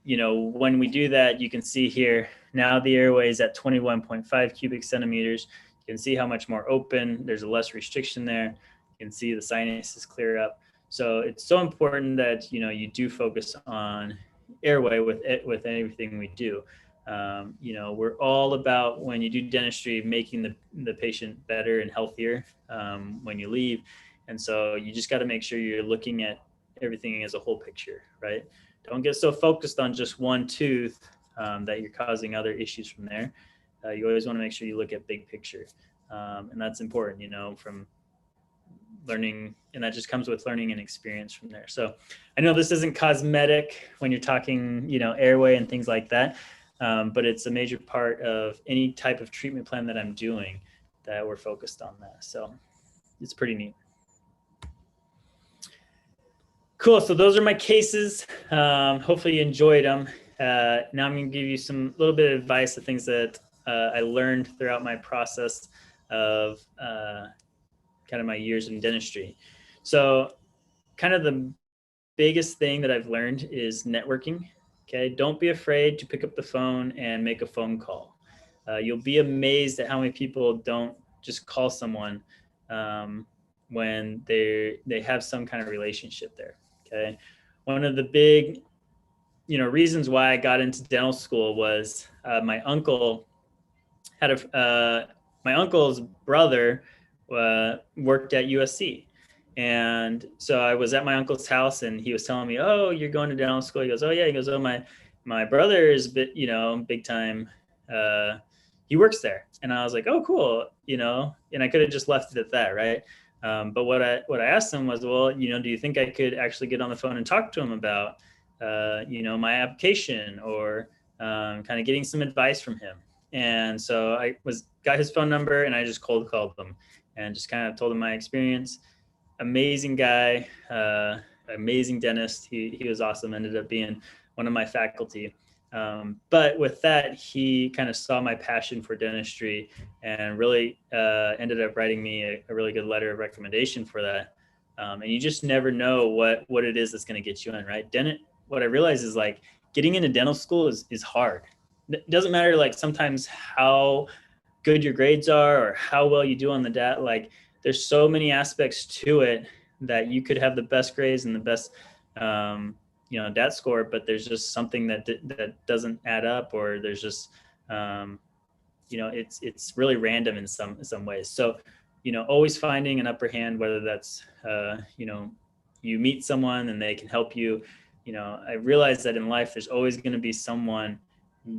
[SPEAKER 2] you know, when we do that, you can see here, now the airway is at 21.5 cubic centimeters. You can see how much more open, there's a less restriction there. You can see the sinuses clear up. So it's so important that, you know, you do focus on airway with everything we do. You know, we're all about, when you do dentistry, making the patient better and healthier when you leave. And so you just got to make sure you're looking at everything as a whole picture, right? Don't get so focused on just one tooth that you're causing other issues from there. You always want to make sure you look at big picture. And that's important, you know, from learning, and that just comes with learning and experience from there. So I know this isn't cosmetic when you're talking, you know, airway and things like that, but it's a major part of any type of treatment plan that I'm doing, that we're focused on that. So it's pretty neat. Cool. So those are my cases. Hopefully you enjoyed them. Now I'm going to give you some little bit of advice of things that I learned throughout my process of kind of my years in dentistry. So kind of the biggest thing that I've learned is networking. Okay. Don't be afraid to pick up the phone and make a phone call. You'll be amazed at how many people don't just call someone when they have some kind of relationship there. Okay. One of the big, you know, reasons why I got into dental school was my uncle had my uncle's brother worked at USC. And so I was at my uncle's house and he was telling me, oh, you're going to dental school. He goes, oh yeah. He goes, oh, my brother is big time. He works there. And I was like, oh, cool. You know, and I could have just left it at that. Right. But what I asked him was, well, you know, do you think I could actually get on the phone and talk to him about, you know, my application, or kind of getting some advice from him? And so I got his phone number and I just cold called him and just kind of told him my experience. Amazing guy, amazing dentist. He was awesome. Ended up being one of my faculty. But with that, he kind of saw my passion for dentistry and really ended up writing me a really good letter of recommendation for that. And you just never know what it is that's going to get you in, right? What I realized is, like, getting into dental school is hard. It doesn't matter, like, sometimes how good your grades are or how well you do on the DAT. Like, there's so many aspects to it that you could have the best grades and the best you know, DAT score, but there's just something that doesn't add up, or there's just you know, it's really random in some ways. So, you know, always finding an upper hand, whether that's you know, you meet someone and they can help you. You know, I realize that in life there's always going to be someone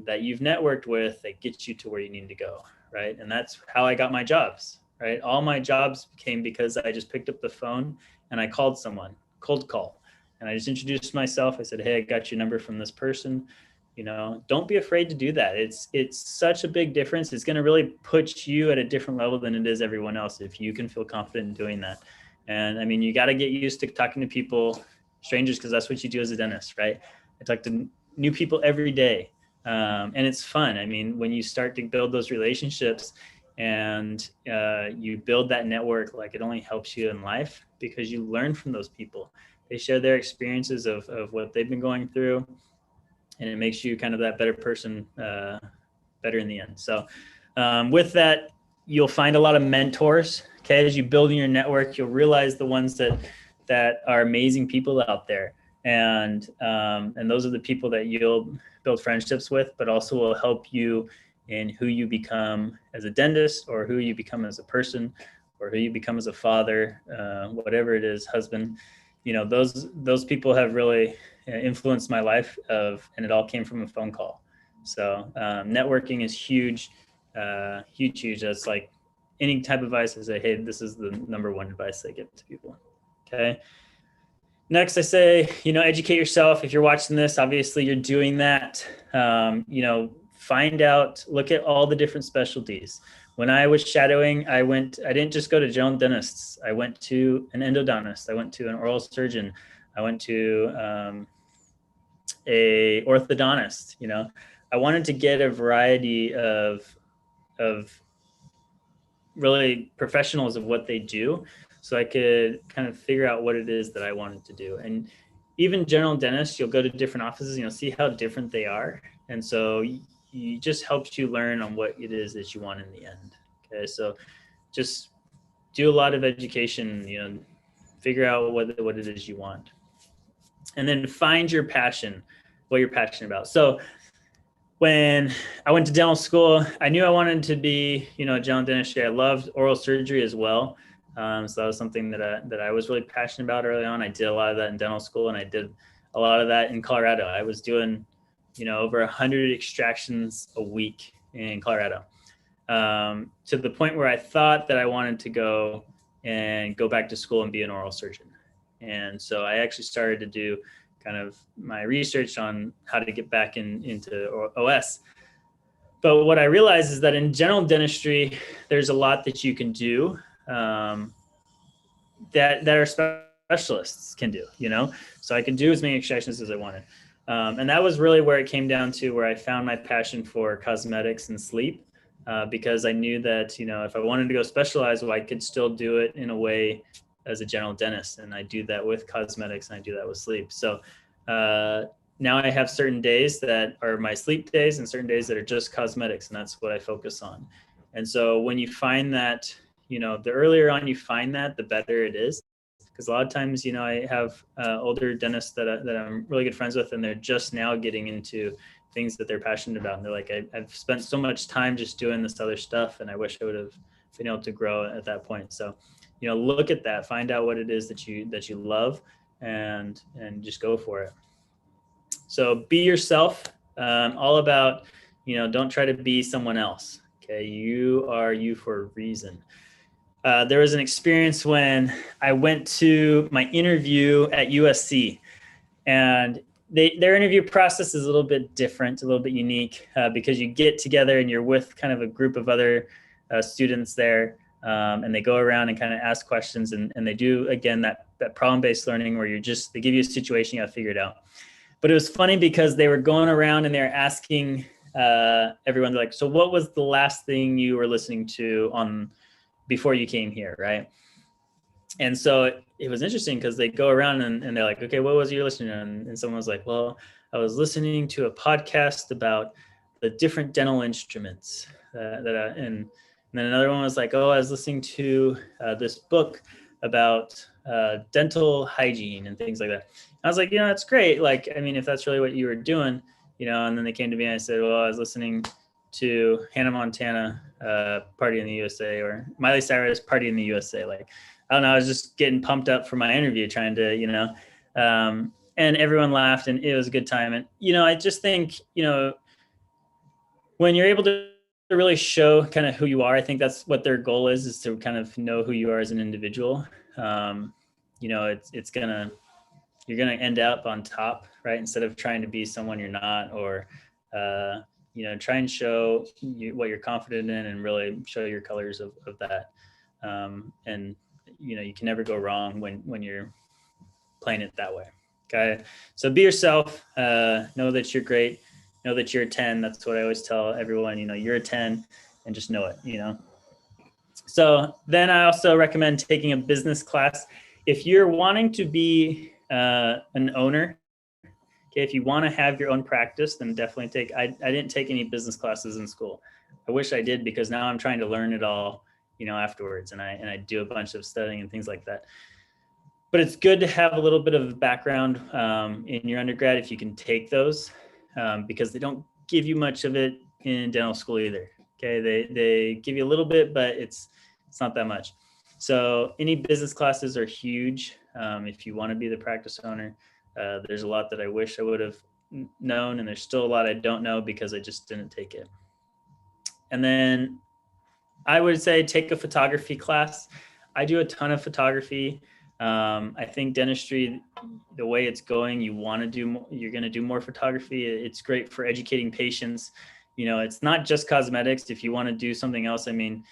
[SPEAKER 2] that you've networked with that gets you to where you need to go, right? And that's how I got my jobs, right? All my jobs came because I just picked up the phone and I called someone, cold call, and I just introduced myself. I said, hey, I got your number from this person. You know, don't be afraid to do that. It's such a big difference. It's going to really put you at a different level than it is everyone else if you can feel confident in doing that. And I mean, you got to get used to talking to people, strangers, because that's what you do as a dentist, right? I talk to new people every day. And it's fun. I mean, when you start to build those relationships and you build that network, like, it only helps you in life because you learn from those people. They share their experiences of what they've been going through, and it makes you kind of that better person, better in the end. So with that, you'll find a lot of mentors. Okay, as you build in your network, you'll realize the ones that are amazing people out there, and those are the people that you'll build friendships with, but also will help you in who you become as a dentist, or who you become as a person, or who you become as a father, whatever it is, husband. You know, those people have really influenced my life, and it all came from a phone call. So networking is huge, huge. That's like any type of advice I say, hey, this is the number one advice I give to people. Okay. Next, I say, educate yourself. If you're watching this, obviously you're doing that. Find out, look at all the different specialties. When I was shadowing, I didn't just go to general dentists. I went to an endodontist. I went to an oral surgeon. I went to a orthodontist. I wanted to get a variety of really professionals of what they do, so I could kind of figure out what it is that I wanted to do. And even general dentists, you'll go to different offices and you'll see how different they are. And so it just helps you learn on what it is that you want in the end. Okay, so just do a lot of education, figure out what it is you want. And then find your passion, what you're passionate about. So when I went to dental school, I knew I wanted to be, a general dentistry. I loved oral surgery as well. So that was something that I was really passionate about early on. I did a lot of that in dental school, and I did a lot of that in Colorado. I was doing, over 100 extractions a week in Colorado, to the point where I thought that I wanted to go back to school and be an oral surgeon. And so I actually started to do kind of my research on how to get back into OS. But what I realized is that in general dentistry, there's a lot that you can do that our specialists can do, So I could do as many extractions as I wanted. And that was really where it came down to, where I found my passion for cosmetics and sleep, because I knew that, if I wanted to go specialize, I could still do it in a way as a general dentist. And I do that with cosmetics, and I do that with sleep. So now I have certain days that are my sleep days and certain days that are just cosmetics, and that's what I focus on. And so when you find that, the earlier on you find that, the better it is. Because a lot of times, I have older dentists that I'm really good friends with, and they're just now getting into things that they're passionate about. And they're like, I've spent so much time just doing this other stuff, and I wish I would have been able to grow at that point. So, look at that, find out what it is that you love, and just go for it. So be yourself, all about, don't try to be someone else. Okay. You are you for a reason. There was an experience when I went to my interview at USC, and their interview process is a little bit different, a little bit unique, because you get together and you're with kind of a group of other students there, and they go around and kind of ask questions, and they do, again, that problem-based learning where they give you a situation, you got to figure it out. But it was funny because they were going around and they're asking everyone, like, so what was the last thing you were listening to before you came here, right? And so it was interesting because they go around and they're like, okay, what was you listening to? And someone was like, well, I was listening to a podcast about the different dental instruments. And then another one was like, oh, I was listening to this book about dental hygiene and things like that. I was like, that's great. Like, I mean, if that's really what you were doing, and then they came to me and I said, well, I was listening to Hannah Montana, Party in the USA, or Miley Cyrus, Party in the USA. Like, I don't know, I was just getting pumped up for my interview, trying to, and everyone laughed and it was a good time. And, I just think, when you're able to really show kind of who you are, I think that's what their goal is to kind of know who you are as an individual. You're going to end up on top, right? Instead of trying to be someone you're not, or, try and show what you're confident in and really show your colors of that. And, you can never go wrong when you're playing it that way. Okay. So be yourself, know that you're great, know that you're a 10. That's what I always tell everyone, you're a 10, and just know it, So then I also recommend taking a business class. If you're wanting to be an owner, okay, if you want to have your own practice, then definitely take, I didn't take any business classes in school. I wish I did, because now I'm trying to learn it all, afterwards. And I do a bunch of studying and things like that. But it's good to have a little bit of background in your undergrad if you can take those, because they don't give you much of it in dental school either. Okay, they give you a little bit, but it's not that much. So any business classes are huge if you want to be the practice owner. There's a lot that I wish I would have known, and there's still a lot I don't know because I just didn't take it. And then I would say take a photography class. I do a ton of photography. I think dentistry, the way it's going, you're going to do more photography. It's great for educating patients. It's not just cosmetics. If you want to do something else, I mean,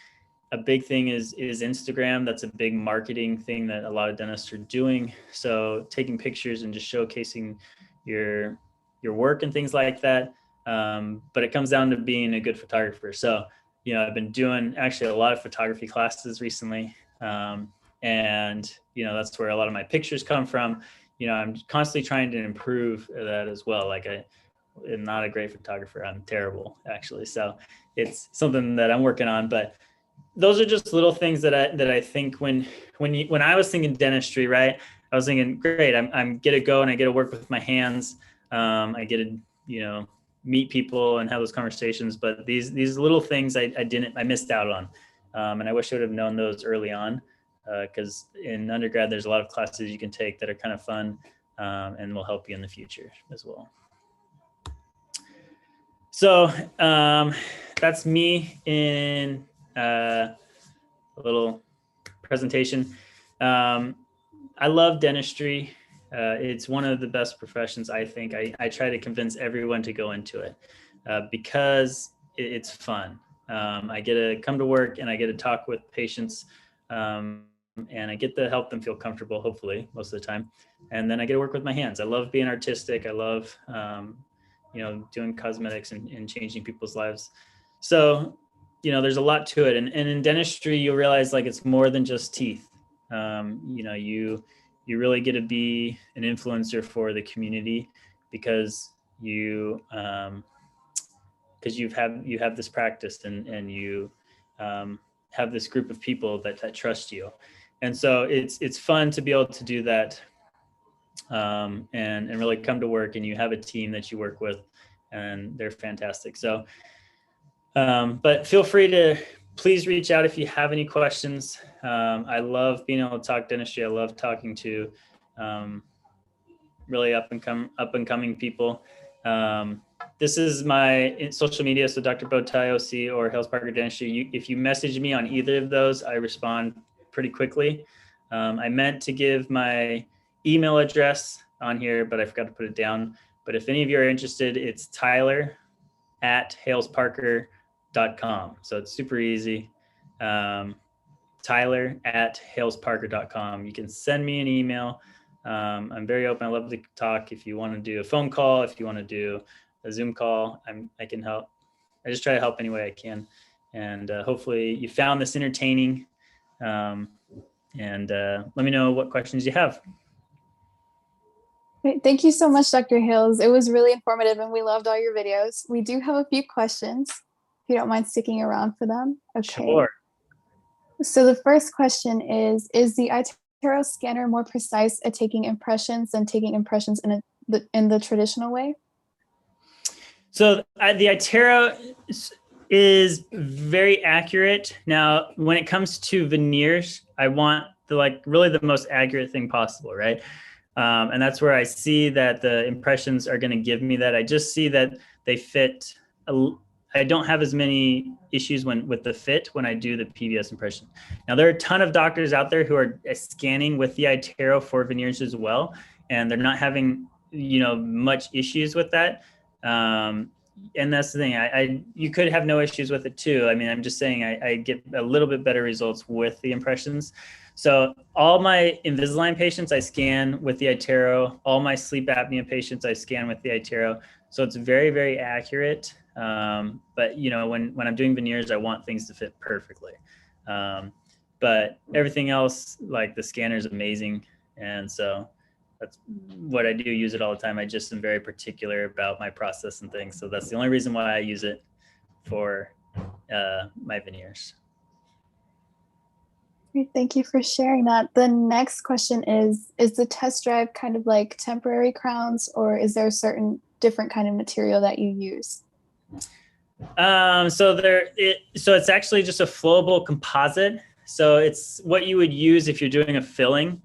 [SPEAKER 2] a big thing is Instagram. That's a big marketing thing that a lot of dentists are doing. So taking pictures and just showcasing your work and things like that. But it comes down to being a good photographer. So, I've been doing actually a lot of photography classes recently. And, that's where a lot of my pictures come from. I'm constantly trying to improve that as well. Like I am not a great photographer. I'm terrible, actually. So it's something that I'm working on, but those are just little things that I think when I was thinking dentistry, right, I was thinking, great, I'm get to go and I get to work with my hands. I get to, meet people and have those conversations. But these little things I missed out on. And I wish I would have known those early on, because in undergrad, there's a lot of classes you can take that are kind of fun and will help you in the future as well. So that's me in a little presentation. I love dentistry. It's one of the best professions, I think. I try to convince everyone to go into it because it's fun. I get to come to work and I get to talk with patients and I get to help them feel comfortable, hopefully, most of the time. And then I get to work with my hands. I love being artistic. I love, doing cosmetics and changing people's lives. So, there's a lot to it. And in dentistry, you'll realize like it's more than just teeth. You really get to be an influencer for the community because you have this practice and you have this group of people that trust you. And so it's fun to be able to do that and really come to work, and you have a team that you work with and they're fantastic. So, but feel free to please reach out if you have any questions. I love being able to talk dentistry. I love talking to really up and coming people. This is my social media. So Dr. Bowtie OC or Hales Parker Dentistry. If you message me on either of those, I respond pretty quickly. I meant to give my email address on here, but I forgot to put it down. But if any of you are interested, it's tyler@halesparker.com. So it's super easy. tyler@halesparker.com. You can send me an email. I'm very open. I love to talk. If you want to do a phone call, if you want to do a Zoom call, I can help. I just try to help any way I can. And hopefully you found this entertaining. And let me know what questions you have.
[SPEAKER 1] Great. Thank you so much, Dr. Hales. It was really informative and we loved all your videos. We do have a few questions, if you don't mind sticking around for them. Okay.
[SPEAKER 2] Sure.
[SPEAKER 1] So the first question is the Nitero Scanner more precise at taking impressions than taking impressions in the traditional way?
[SPEAKER 2] So the Nitero is very accurate. Now, when it comes to veneers, I want really the most accurate thing possible, right? And that's where I see that the impressions are going to give me that. I just see that they fit. I don't have as many issues with the fit when I do the PVS impression. Now, there are a ton of doctors out there who are scanning with the Nitero for veneers as well, and they're not having much issues with that. And that's the thing. You could have no issues with it too. I mean, I'm just saying I get a little bit better results with the impressions. So all my Invisalign patients, I scan with the Nitero. All my sleep apnea patients, I scan with the Nitero. So it's very, very accurate. But when I'm doing veneers, I want things to fit perfectly. But everything else, like the scanner is amazing. And so that's what I do, use it all the time. I just am very particular about my process and things. So that's the only reason why I use it for my veneers.
[SPEAKER 1] Great, thank you for sharing that. The next question is the test drive kind of like temporary crowns, or is there a certain different kind of material that you use?
[SPEAKER 2] So it's actually just a flowable composite. So it's what you would use if you're doing a filling,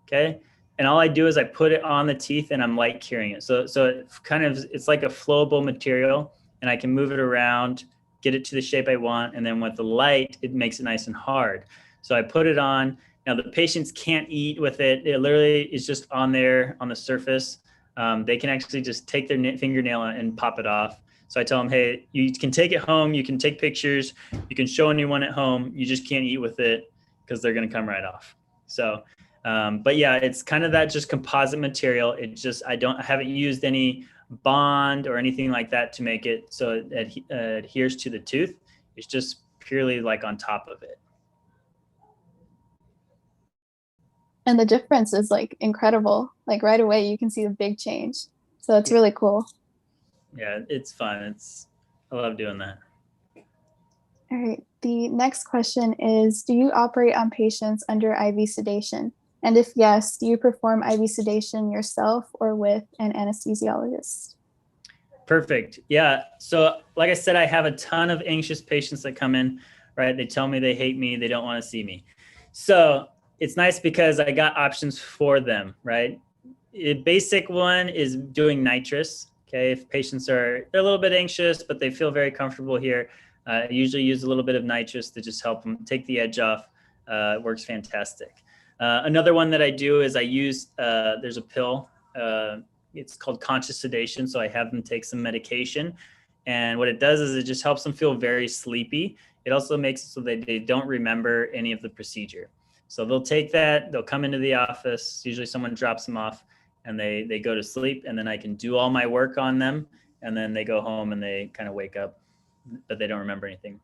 [SPEAKER 2] okay? And all I do is I put it on the teeth and I'm light curing it. So it kind of, it's like a flowable material, and I can move it around, get it to the shape I want. And then with the light, it makes it nice and hard. So I put it on. Now the patients can't eat with it. It literally is just on there on the surface. They can actually just take their fingernail and pop it off. So I tell them, hey, you can take it home. You can take pictures. You can show anyone at home. You just can't eat with it because they're going to come right off. So, but yeah, it's kind of that just composite material. It just, I haven't used any bond or anything like that to make it so it adheres to the tooth. It's just purely like on top of it.
[SPEAKER 1] And the difference is like incredible. Like right away, you can see the big change. So it's really cool.
[SPEAKER 2] Yeah, it's fun. I love doing that.
[SPEAKER 1] All right. The next question is, do you operate on patients under IV sedation? And if yes, do you perform IV sedation yourself or with an anesthesiologist?
[SPEAKER 2] Perfect. Yeah. So like I said, I have a ton of anxious patients that come in, right? They tell me they hate me. They don't want to see me. So it's nice because I got options for them, right? A basic one is doing nitrous. Okay. If patients they're a little bit anxious, but they feel very comfortable here, I usually use a little bit of nitrous to just help them take the edge off. It works fantastic. Another one that I do is I use, there's a pill, it's called conscious sedation. So I have them take some medication, and what it does is it just helps them feel very sleepy. It also makes it so that they don't remember any of the procedure. So they'll take that, they'll come into the office, usually someone drops them off, and they go to sleep, and then I can do all my work on them, and then they go home and they kind of wake up, but they don't remember anything.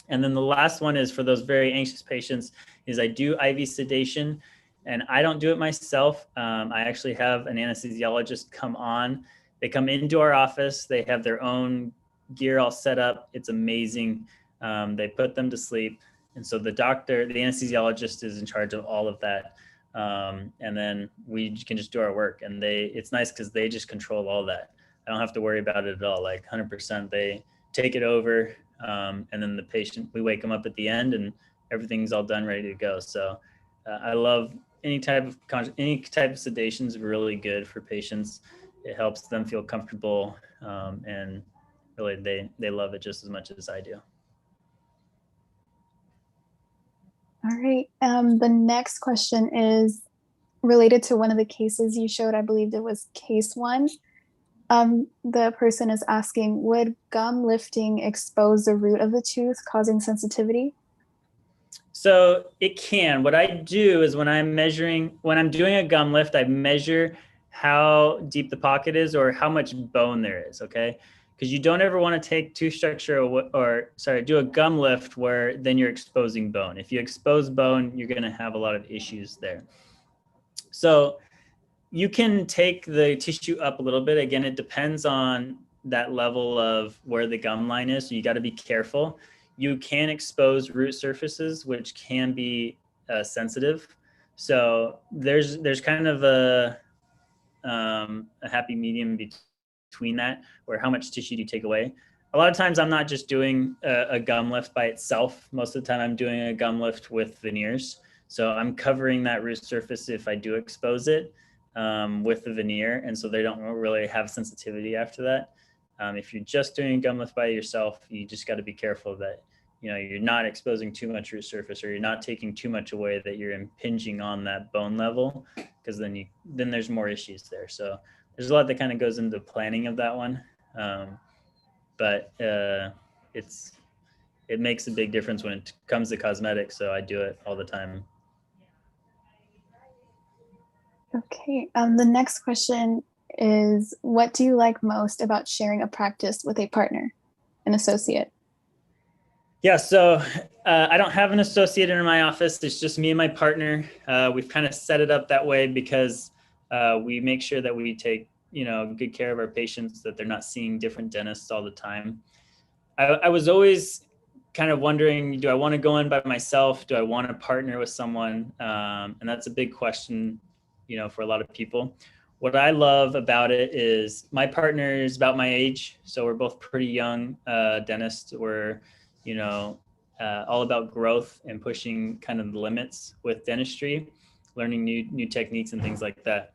[SPEAKER 2] And then the last one is for those very anxious patients is I do IV sedation, and I don't do it myself. I actually have an anesthesiologist come on. They come into our office. They have their own gear all set up. It's amazing. They put them to sleep. And so the anesthesiologist is in charge of all of that. And then we can just do our work, and it's nice because they just control all that. I don't have to worry about it at all. Like 100%, they take it over. And then the patient, we wake them up at the end and everything's all done, ready to go. So I love any type of sedation is really good for patients. It helps them feel comfortable. And really they love it just as much as I do.
[SPEAKER 1] All right. The next question is related to one of the cases you showed. I believe it was case 1. The person is asking, would gum lifting expose the root of the tooth, causing sensitivity?
[SPEAKER 2] So it can. What I do is when I'm doing a gum lift, I measure how deep the pocket is or how much bone there is, okay? Because you don't ever want to take tooth structure do a gum lift where then you're exposing bone. If you expose bone, you're going to have a lot of issues there. So you can take the tissue up a little bit. Again, it depends on that level of where the gum line is. So you got to be careful. You can expose root surfaces, which can be sensitive. So there's kind of a happy medium between that, where how much tissue do you take away. A lot of times I'm not just doing a gum lift by itself. Most of the time I'm doing a gum lift with veneers. So I'm covering that root surface if I do expose it with the veneer. And so they don't really have sensitivity after that. If you're just doing a gum lift by yourself, you just got to be careful that you're not exposing too much root surface, or you're not taking too much away that you're impinging on that bone level, because then there's more issues there. So there's a lot that kind of goes into planning of that one. But it makes a big difference when it comes to cosmetics. So I do it all the time.
[SPEAKER 1] Okay. The next question is, what do you like most about sharing a practice with a partner, an associate?
[SPEAKER 2] Yeah, so I don't have an associate in my office. It's just me and my partner. We've kind of set it up that way because We make sure that we take, good care of our patients, that they're not seeing different dentists all the time. I was always kind of wondering, do I want to go in by myself? Do I want to partner with someone? And that's a big question, for a lot of people. What I love about it is my partner is about my age. So we're both pretty young dentists. We're, all about growth and pushing kind of the limits with dentistry, learning new techniques and things like that.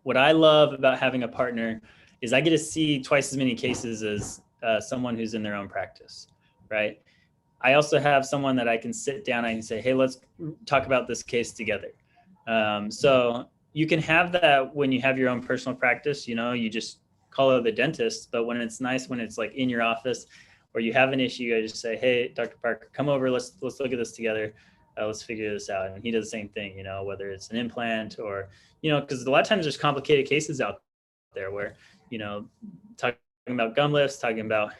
[SPEAKER 2] What I love about having a partner is I get to see twice as many cases as someone who's in their own practice, right? I also have someone that I can sit down and I can say, hey, let's talk about this case together. So you can have that when you have your own personal practice, you just call out the dentist, but when it's nice, when it's like in your office or you have an issue, I just say, hey, Dr. Parker, come over, let's look at this together. Let's figure this out. And he does the same thing, whether it's an implant or, because a lot of times there's complicated cases out there where, talking about gum lifts, talking about,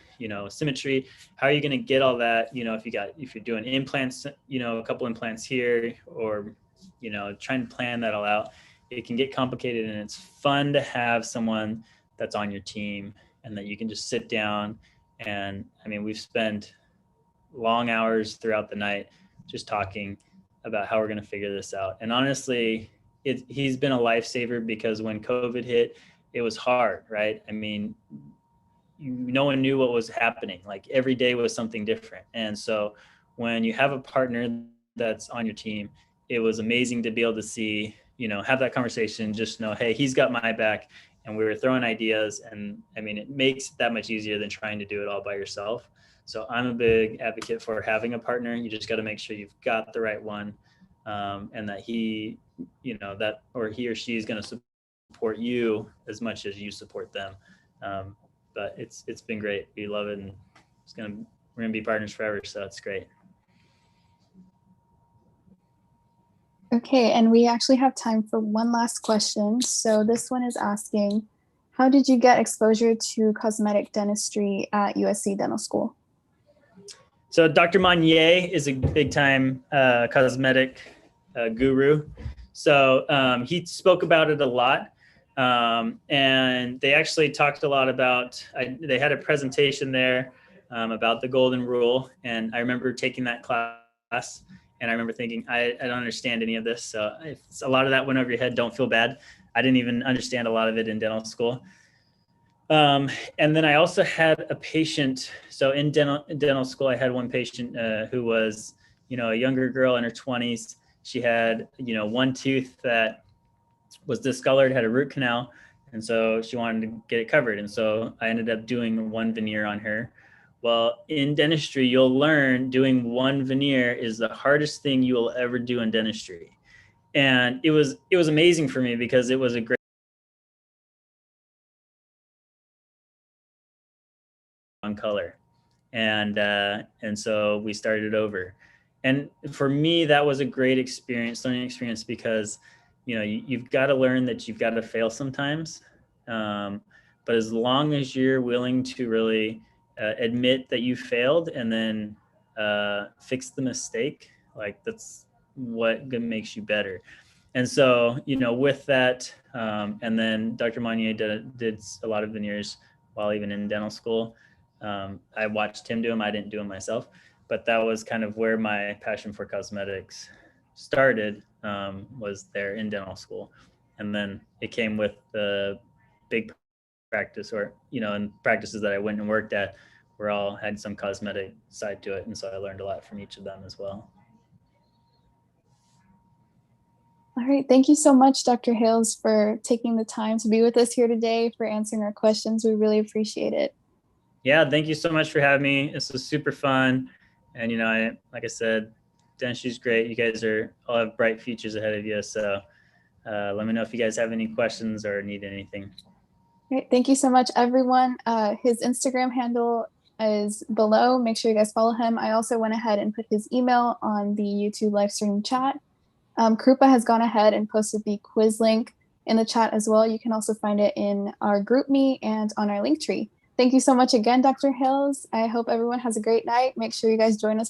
[SPEAKER 2] symmetry, how are you going to get all that, if you're doing implants, a couple implants here or, trying to plan that all out, it can get complicated, and it's fun to have someone that's on your team and that you can just sit down. And we've spent long hours throughout the night just talking about how we're going to figure this out. And honestly, he's been a lifesaver, because when COVID hit, it was hard, right? No one knew what was happening. Like every day was something different. And so when you have a partner that's on your team, it was amazing to be able to see, have that conversation, just know, hey, he's got my back, and we were throwing ideas. And it makes it that much easier than trying to do it all by yourself. So I'm a big advocate for having a partner. You just got to make sure you've got the right one, and that he or she is going to support you as much as you support them. But it's been great. We love it, and we're gonna be partners forever. So it's great.
[SPEAKER 1] Okay, and we actually have time for one last question. So this one is asking, how did you get exposure to cosmetic dentistry at USC Dental School?
[SPEAKER 2] So Dr. Monnier is a big time cosmetic guru. So he spoke about it a lot. And they actually talked a lot about, they had a presentation there about the golden rule. And I remember taking that class, and I remember thinking, I don't understand any of this. So if a lot of that went over your head, don't feel bad. I didn't even understand a lot of it in dental school. And then I also had a patient. So in dental school, I had one patient who was, a younger girl in her 20s. She had, one tooth that was discolored, had a root canal. And so she wanted to get it covered. And so I ended up doing one veneer on her. Well, in dentistry, you'll learn doing one veneer is the hardest thing you will ever do in dentistry. And it was amazing for me, because it was a great on color. And so we started over. And for me, that was a great learning experience, because you've got to learn that you've got to fail sometimes. But as long as you're willing to really admit that you failed and then fix the mistake, like that's what makes you better. And so, with that, and then Dr. Monnier did a lot of veneers while even in dental school. I watched him do them. I didn't do them myself, but that was kind of where my passion for cosmetics started, was there in dental school. And then it came with the big practice, or, and practices that I went and worked at were all had some cosmetic side to it. And so I learned a lot from each of them as well.
[SPEAKER 1] All right. Thank you so much, Dr. Hales, for taking the time to be with us here today, for answering our questions. We really appreciate it.
[SPEAKER 2] Yeah, thank you so much for having me. This was super fun. And, like I said, dentistry is great. You guys all have bright futures ahead of you. So let me know if you guys have any questions or need anything.
[SPEAKER 1] Great. Thank you so much, everyone. His Instagram handle is below. Make sure you guys follow him. I also went ahead and put his email on the YouTube live stream chat. Krupa has gone ahead and posted the quiz link in the chat as well. You can also find it in our GroupMe and on our Linktree. Thank you so much again, Dr. Hales. I hope everyone has a great night. Make sure you guys join us